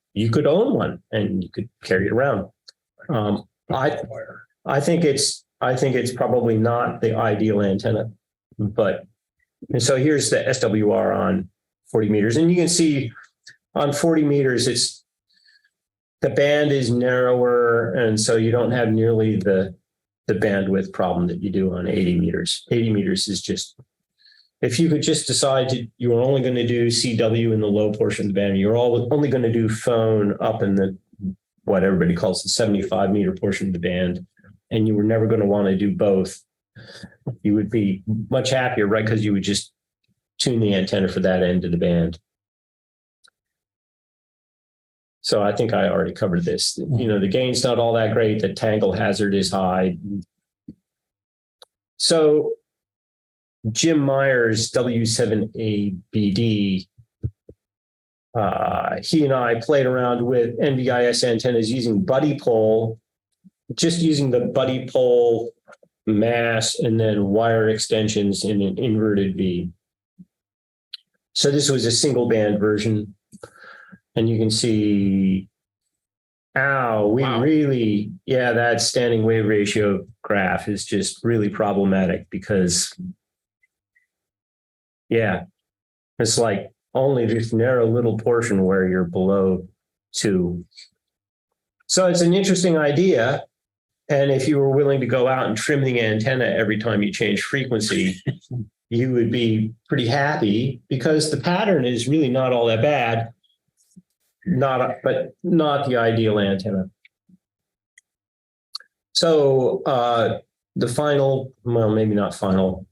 own one and you could carry it around. I think it's probably not the ideal antenna, but and so here's the SWR on 40 meters. And you can see on 40 meters, the band is narrower. And so you don't have nearly the bandwidth problem that you do on 80 meters. 80 meters is just, if you could just decide you were only going to do CW in the low portion of the band, you're only going to do phone up in the, what everybody calls the 75 meter portion of the band, and you were never going to want to do both, you would be much happier, right? Because you would just tune the antenna for that end of the band. So I think I already covered this. You know, the gain's not all that great. The tangle hazard is high. So Jim Myers, W7ABD, he and I played around with NVIS antennas using buddy pole, just using the buddy pole mass and then wire extensions in an inverted V. So this was a single band version. And you can see, that standing wave ratio graph is just really problematic because, it's like only this narrow little portion where you're below 2. So it's an interesting idea. And if you were willing to go out and trim the antenna every time you change frequency, you would be pretty happy because the pattern is really not all that bad. But not the ideal antenna. So the final, well, maybe not final.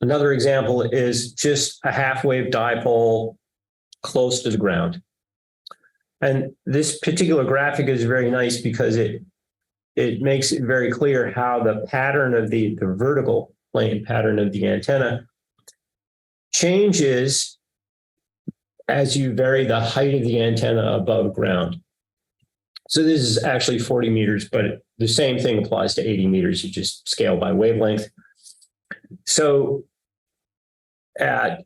Another example is just a half wave dipole close to the ground. And this particular graphic is very nice because it makes it very clear how the pattern of the vertical plane pattern of the antenna changes as you vary the height of the antenna above ground. So this is actually 40 meters, but the same thing applies to 80 meters. You just scale by wavelength. So at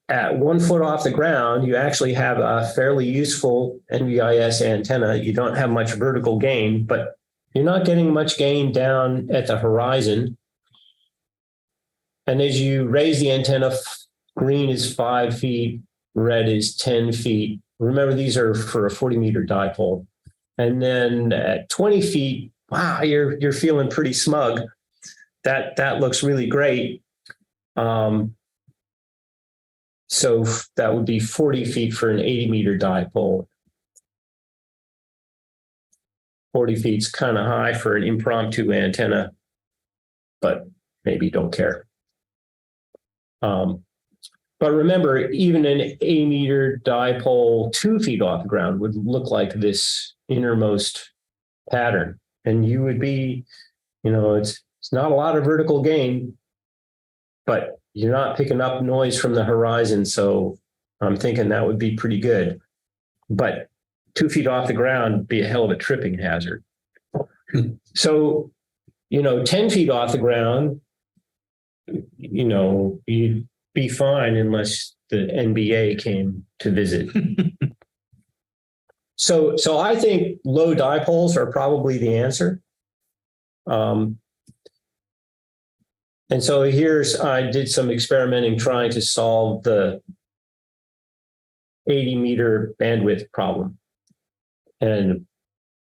1 foot off the ground, you actually have a fairly useful NVIS antenna. You don't have much vertical gain, but you're not getting much gain down at the horizon. And as you raise the antenna, green is 5 feet, red is 10 feet. Remember, these are for a 40 meter dipole. And then at 20 feet, wow, you're feeling pretty smug. That looks really great. So that would be 40 feet for an 80 meter dipole. 40 feet's kind of high for an impromptu antenna, but maybe don't care. But remember, even an 80 meter dipole 2 feet off the ground would look like this innermost pattern. And you would be, it's not a lot of vertical gain, but you're not picking up noise from the horizon. So I'm thinking that would be pretty good. But 2 feet off the ground would be a hell of a tripping hazard. So, 10 feet off the ground, you'd be fine unless the NBA came to visit. So I think low dipoles are probably the answer. And so I did some experimenting trying to solve the 80 meter bandwidth problem. And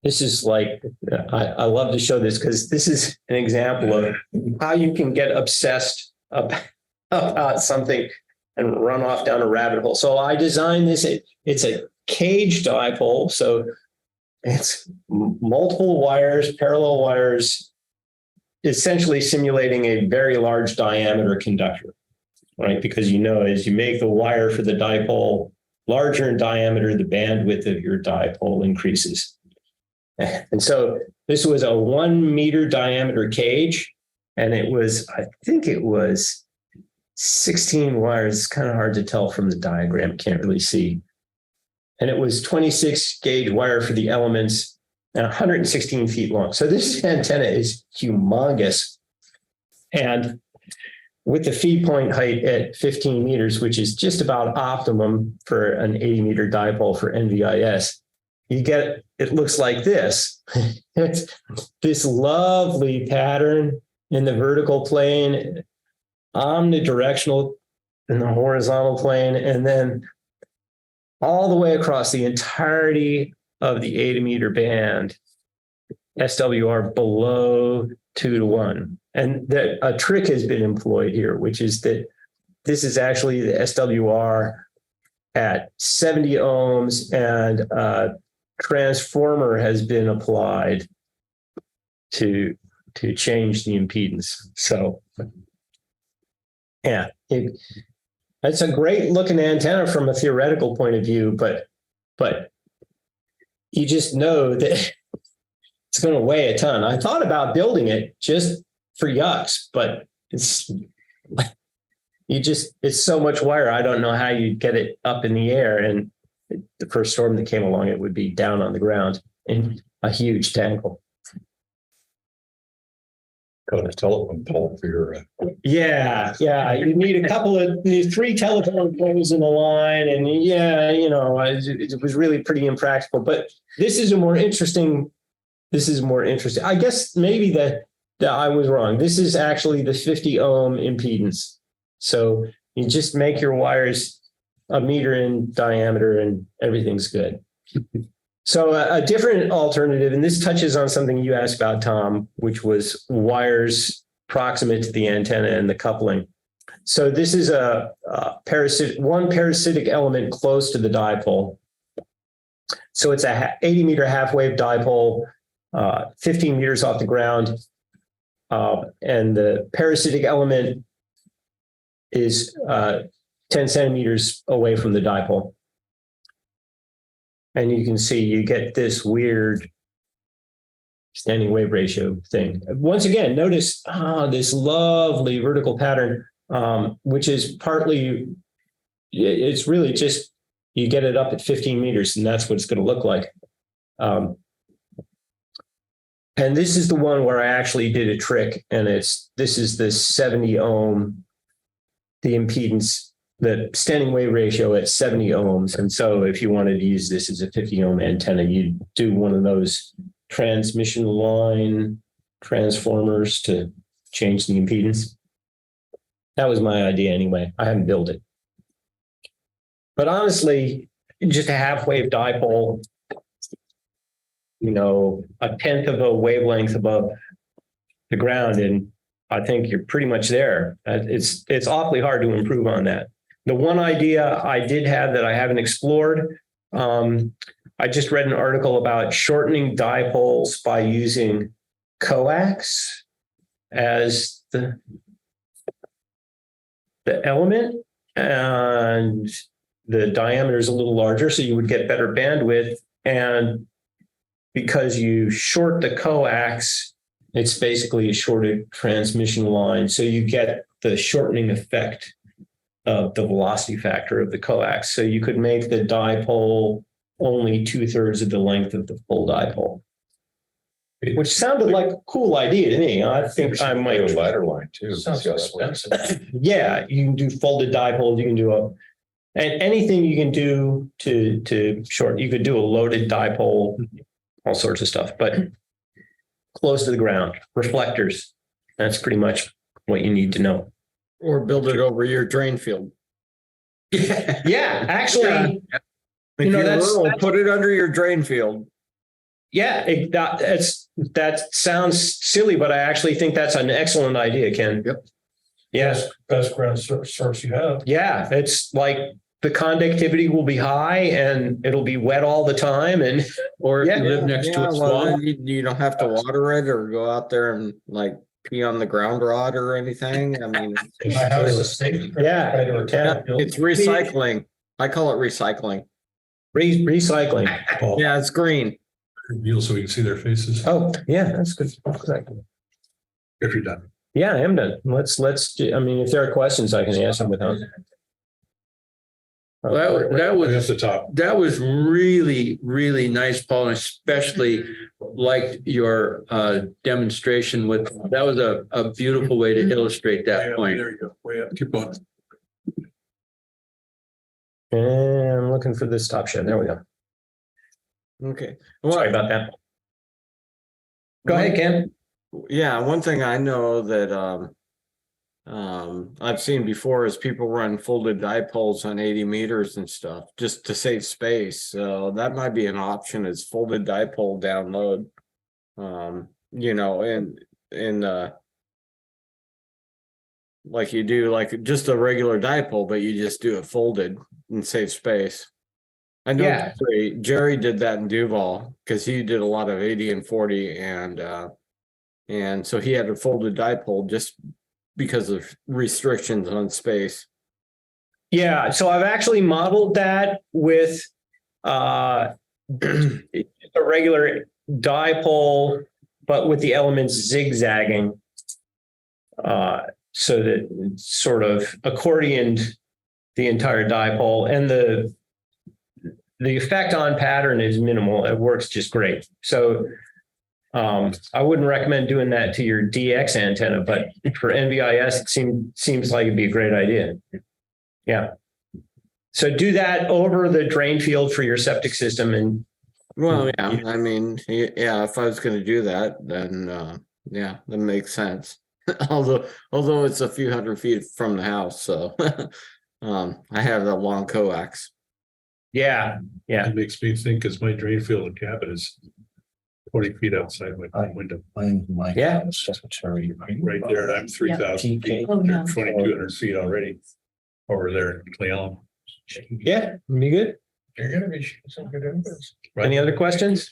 this is like, I love to show this because this is an example of how you can get obsessed about something and run off down a rabbit hole. So I designed this, it's a cage dipole. So it's multiple wires, parallel wires, essentially simulating a very large diameter conductor, right? Because as you make the wire for the dipole larger in diameter, the bandwidth of your dipole increases. And so this was a 1 meter diameter cage. And I think it was 16 wires. It's kind of hard to tell from the diagram. Can't really see. And it was 26 gauge wire for the elements and 116 feet long. So this antenna is humongous. And with the feed point height at 15 meters, which is just about optimum for an 80 meter dipole for NVIS, it looks like this. It's this lovely pattern in the vertical plane, omnidirectional in the horizontal plane, and then all the way across the entirety of the 80 meter band, SWR below 2:1. And a trick has been employed here, which is that this is actually the SWR at 70 ohms, and a transformer has been applied to change the impedance. So, yeah, it's a great looking antenna from a theoretical point of view, but you just know that it's going to weigh a ton. I thought about building it just for yucks, but it's so much wire. I don't know how you get it up in the air. And the first storm that came along, it would be down on the ground in a huge tangle. Got a telephone pole for your. Yeah. You need three telephone poles in a line, and it was really pretty impractical. But this is more interesting. I guess maybe that I was wrong. This is actually the 50 ohm impedance. So you just make your wires a meter in diameter, and everything's good. So a different alternative, and this touches on something you asked about, Tom, which was wires proximate to the antenna and the coupling. So this is one parasitic element close to the dipole. So it's a 80 meter half wave dipole, 15 meters off the ground. And the parasitic element is 10 centimeters away from the dipole. And you can see you get this weird standing wave ratio thing. Once again, notice this lovely vertical pattern, which is partly, it's really just, you get it up at 15 meters, and that's what it's going to look like. And this is the one where I actually did a trick, and this is the 70 ohm, the impedance, the standing wave ratio at 70 ohms. And so if you wanted to use this as a 50 ohm antenna, you'd do one of those transmission line transformers to change the impedance. That was my idea anyway. I haven't built it. But honestly, just a half wave dipole, a tenth of a wavelength above the ground, and I think you're pretty much there. It's awfully hard to improve on that. The one idea I did have that I haven't explored, I just read an article about shortening dipoles by using coax as the element, and the diameter is a little larger, so you would get better bandwidth. And because you short the coax, it's basically a shorted transmission line, so you get the shortening effect of the velocity factor of the coax. So you could make the dipole only 2/3 of the length of the full dipole, which sounded like a cool idea to me. I think I might. A ladder line too. Sounds expensive. Yeah, you can do folded dipoles. You can do and anything you can do to short. You could do a loaded dipole, all sorts of stuff, but close to the ground, reflectors. That's pretty much what you need to know. Or build it over your drain field. Yeah, actually, If you're that's rural, put it under your drain field. yeah, that sounds silly, but I actually think that's an excellent idea, Ken. Yep. Yeah. Best ground source you have. Yeah, it's like the conductivity will be high and it'll be wet all the time. And Or if Yeah. you live next to a swamp. You don't have to water it or go out there and pee on the ground rod or anything. I mean, My house is safe. Yeah. it's recycling. I call it recycling. recycling. Paul, Yeah, it's green. reveal so we can see their faces Oh, yeah, that's good. Exactly. if you're done. Yeah, I am done. I mean, if there are questions, I can answer them without. That Right off was, the top. that was really, really nice, Paul, and especially liked your demonstration with, that was a beautiful way to illustrate that point. There you go. Way up. Keep going. And I'm looking for the stop share. There we go. Okay. Sorry about that. Go ahead, Ken. Yeah, one thing I know that I've seen before is people run folded dipoles on 80 meters and stuff just to save space. So that might be an option, is folded dipole download. Like you do like just a regular dipole, but you just do it folded and save space. I know Yeah. Jerry did that in Duval because he did a lot of 80 and 40 and so he had a folded dipole just because of restrictions on space. Yeah, so I've actually modeled that with a regular dipole, but with the elements zigzagging. So that it's sort of accordioned the entire dipole, and the effect on pattern is minimal. It works just great. So I wouldn't recommend doing that to your DX antenna, but for NVIS, it seems like it'd be a great idea. Yeah. So do that over the drain field for your septic system, and Well, yeah, I mean, yeah, if I was going to do that, then yeah, that makes sense. although it's a few hundred feet from the house, so I have a long coax. yeah. It makes me think, because my drain field and cabin is 20 feet outside my window. Yeah. Right there, and I'm 3,000 feet, Oh, yeah. 2,200 feet already over there in Cleon. Yeah, be good. You're gonna be some good evidence. Any other questions?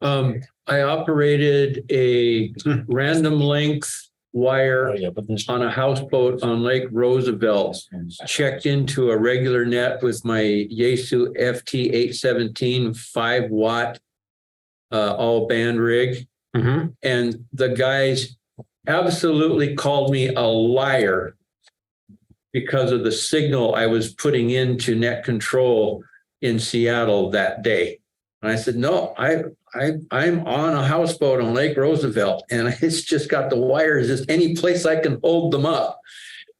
I operated a random length wire on a houseboat on Lake Roosevelt, checked into a regular net with my Yaesu FT 817 5-watt all band rig. Mm-hmm. And the guys absolutely called me a liar because of the signal I was putting into net control in Seattle that day. And I said, no, I'm on a houseboat on Lake Roosevelt, and it's just got the wires just any place I can hold them up.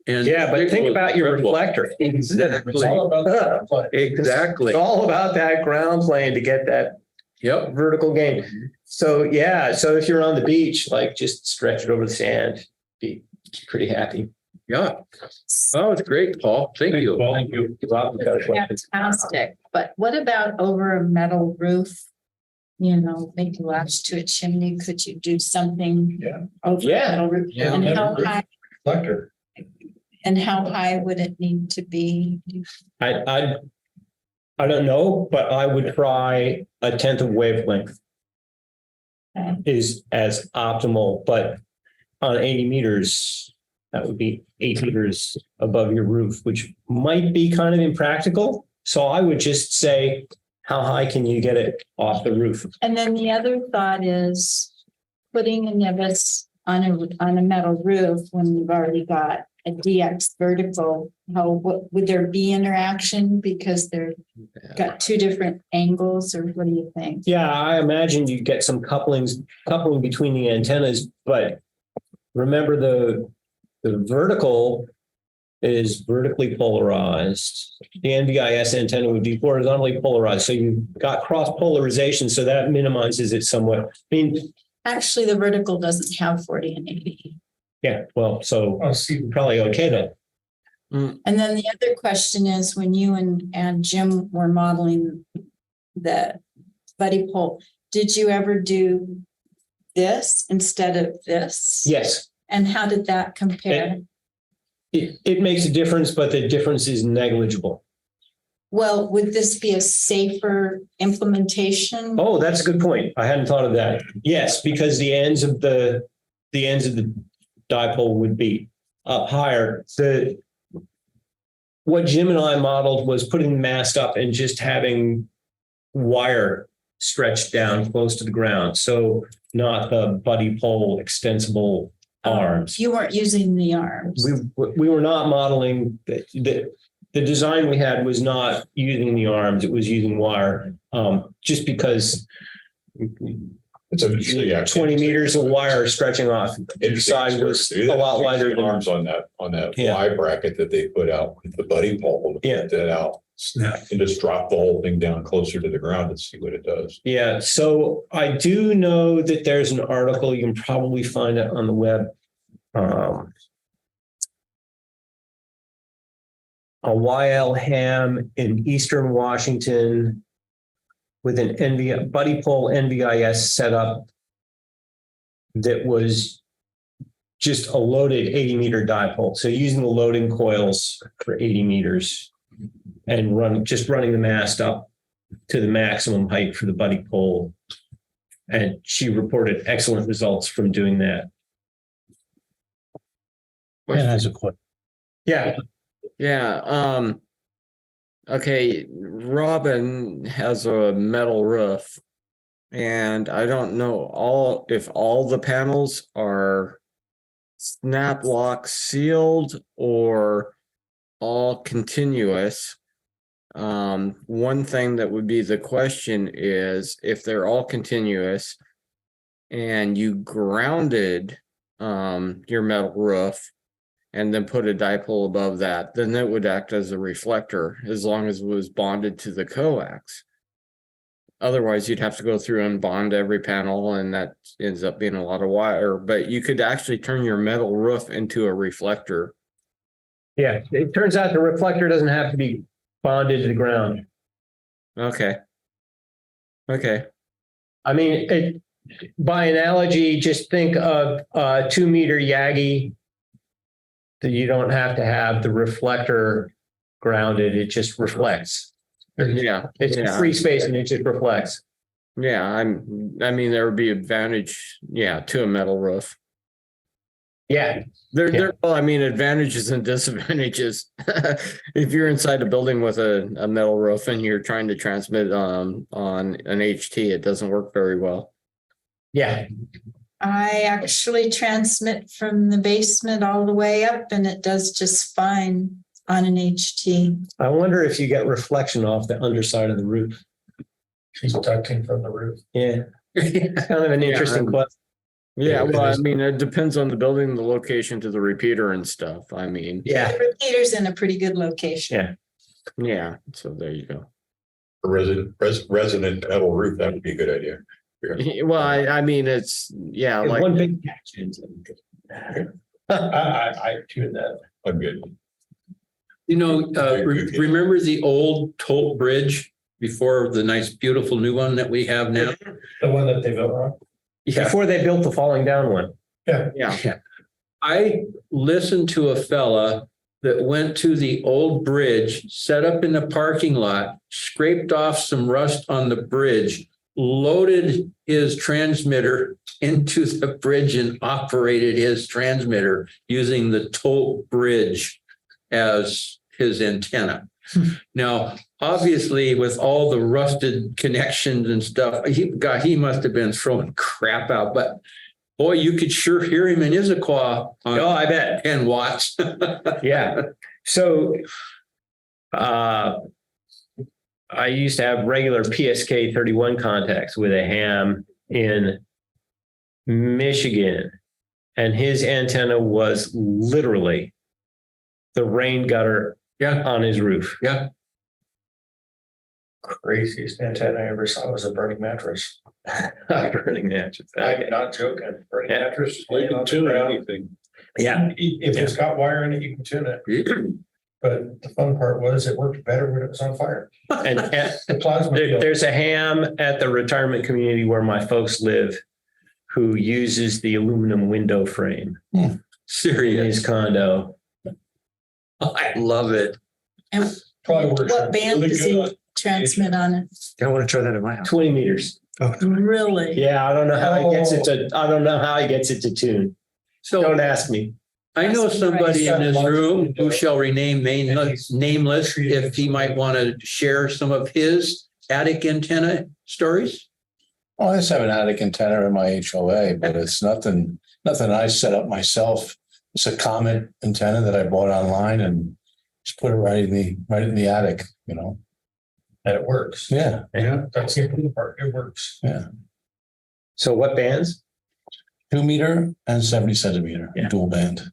And Yeah, but think about your incredible. reflector. Exactly. It's all about that. Exactly. It's all about that ground plane to get that Yep. vertical gain. So yeah, so if you're on the beach, like just stretch it over the sand, be pretty happy. Yeah. Oh, it's great, Paul. Thank you. Well, thank you. Fantastic, but what about over a metal roof? You know, maybe latch to a chimney, could you do something? Yeah. Over a Yeah. metal roof? Yeah. And how high, Reflector. and how high would it need to be? I don't know, but I would try a 1/10 of wavelength Okay. is as optimal, but on 80 meters, that would be 8 meters above your roof, which might be kind of impractical. So I would just say, how high can you get it off the roof? And then the other thought is putting a NVIS on a metal roof when you've already got a DX vertical. What would there be interaction because they're got two different angles, or what do you think? Yeah, I imagine you get some coupling between the antennas, but remember the vertical is vertically polarized. The NVIS antenna would be horizontally polarized. So you've got cross polarization, so that minimizes it somewhat. I mean, Actually, the vertical doesn't have 40 and 80. yeah, well, so I'll see. probably okay then. And then the other question is, when you and Jim were modeling the buddy pole, did you ever do this instead of this? Yes, And how did that compare? it makes a difference, but the difference is negligible. Well, would this be a safer implementation? Oh, that's a good point. I hadn't thought of that. Yes, because the ends of the dipole would be up higher. What Jim and I modeled was putting the mast up and just having wire stretched down close to the ground. So not the buddy pole extensible arms. You weren't using the arms. We were not modeling the design we had was not using the arms. It was using wire. Just because It's a 20 meters of wire stretching off each side was a lot wider than arms on that Yeah. Y bracket that they put out with the buddy pole. Yeah. Put that out. Snap. And just drop the whole thing down closer to the ground and see what it does. Yeah, so I do know that there's an article, you can probably find it on the web. A YL ham in Eastern Washington with an buddy pole NVIS setup that was just a loaded 80-meter dipole. So using the loading coils for 80 meters and running the mast up to the maximum height for the buddy pole. And she reported excellent results from doing that. That's a question. Yeah. Yeah, okay, Robin has a metal roof. And I don't know if all the panels are snap lock sealed or all continuous. One thing that would be the question is if they're all continuous and you grounded your metal roof and then put a dipole above that, then that would act as a reflector as long as it was bonded to the coax. Otherwise, you'd have to go through and bond every panel, and that ends up being a lot of wire. But you could actually turn your metal roof into a reflector. Yeah, it turns out the reflector doesn't have to be bonded to the ground. Okay. Okay. I mean, by analogy, just think of a 2-meter Yagi that you don't have to have the reflector grounded. It just reflects. Yeah. It's yeah. free space and it just reflects. Yeah. I mean, there would be advantage, to a metal roof. Yeah. Well, I mean, advantages and disadvantages. If you're inside a building with a metal roof and you're trying to transmit on an HT, it doesn't work very well. Yeah. I actually transmit from the basement all the way up and it does just fine on an HT. I wonder if you get reflection off the underside of the roof. She's ducting from the roof. Yeah. It's kind of an interesting question. Yeah, well, I mean, it depends on the building, the location to the repeater and stuff. I mean, Yeah. The repeater's in a pretty good location. Yeah. yeah. So there you go. A resident metal roof, that would be a good idea. Well, I mean, it's like One big. I tune that. I'm good. Remember the old toll bridge before the nice, beautiful new one that we have now? The one that they built wrong. Yeah. Before they built the falling down one. yeah. I listened to a fella that went to the old bridge, set up in the parking lot, scraped off some rust on the bridge, loaded his transmitter into the bridge and operated his transmitter using the toll bridge as his antenna. Now, obviously, with all the rusted connections and stuff, he must have been throwing crap out. But boy, you could sure hear him in Issaquah on Oh, I bet. 10 watts. Yeah. So I used to have regular PSK 31 contacts with a ham in Michigan, and his antenna was literally the rain gutter on his roof. Yeah. Craziest antenna I ever saw was a burning mattress. Burning matches. I'm not joking. Burning Yeah. mattress. You laying can on the tune ground. anything. Yeah. If it's got wire in it, you can tune it. But the fun part was it worked better when it was on fire. And The plasma. field. there's a ham at the retirement community where my folks live who uses the aluminum window frame in Serious. his condo. I love it. And Probably works what band really does he good. transmit on it? I want to try that at my house. 20 meters. Really? Yeah, I don't know how he gets it to tune. So Don't ask me. I know That's somebody right. in this room who shall remain nameless if he might want to share some of his attic antenna stories. Oh, I just have an attic antenna in my HOA, but it's nothing I set up myself. It's a Comet antenna that I bought online and just put it right in the attic, you know? And it works. Yeah, Yeah. That's the important part. It works. yeah. So what bands? 2 meter and 70 centimeter Yeah. dual band.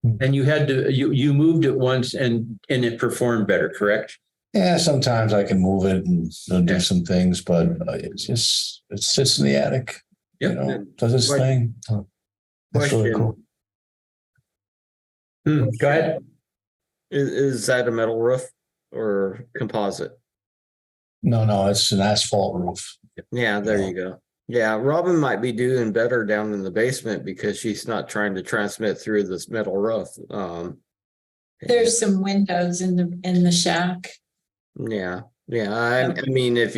And you moved it once and it performed better, correct? Yeah, sometimes I can move it and do some things, but it sits in the attic, you know, does its thing. That's really cool. Go ahead. Is that a metal roof or composite? No, it's an asphalt roof. Yeah, there you go. Yeah, Robin might be doing better down in the basement because she's not trying to transmit through this metal roof. There's some windows in the shack. Yeah. I mean, if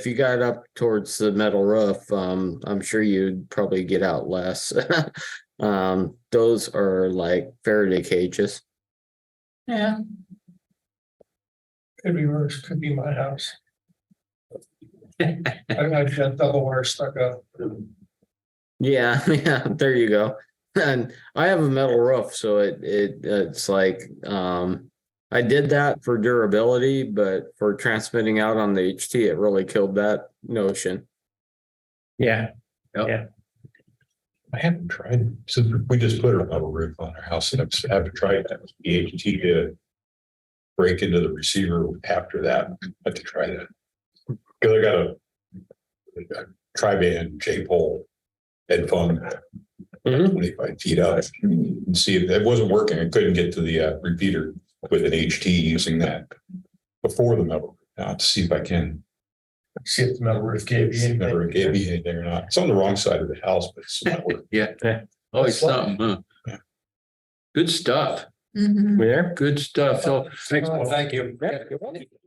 you got up towards the metal roof, I'm sure you'd probably get out less. Those are like Faraday cages. Yeah. Could be worse. Could be my house. I've got double wire stuck up. Yeah, there you go. And I have a metal roof, so it's like I did that for durability, but for transmitting out on the HT, it really killed that notion. Yeah. Yep. I haven't tried, since we just put a metal roof on our house, and I haven't tried that with the HT to break into the receiver after that. I have to try that. Because I got a tri-band J-pole headphone, 25 feet up, and see if it wasn't working. I couldn't get to the repeater with an HT using that before the metal. Now to see if I can. See if the metal roof gave you anything. Never gave me anything or not. It's on the wrong side of the house, but it's not working. Yeah. Always something, huh? Yeah. Good stuff. Mhm. We there? Good stuff. So Thanks. Well, thank you.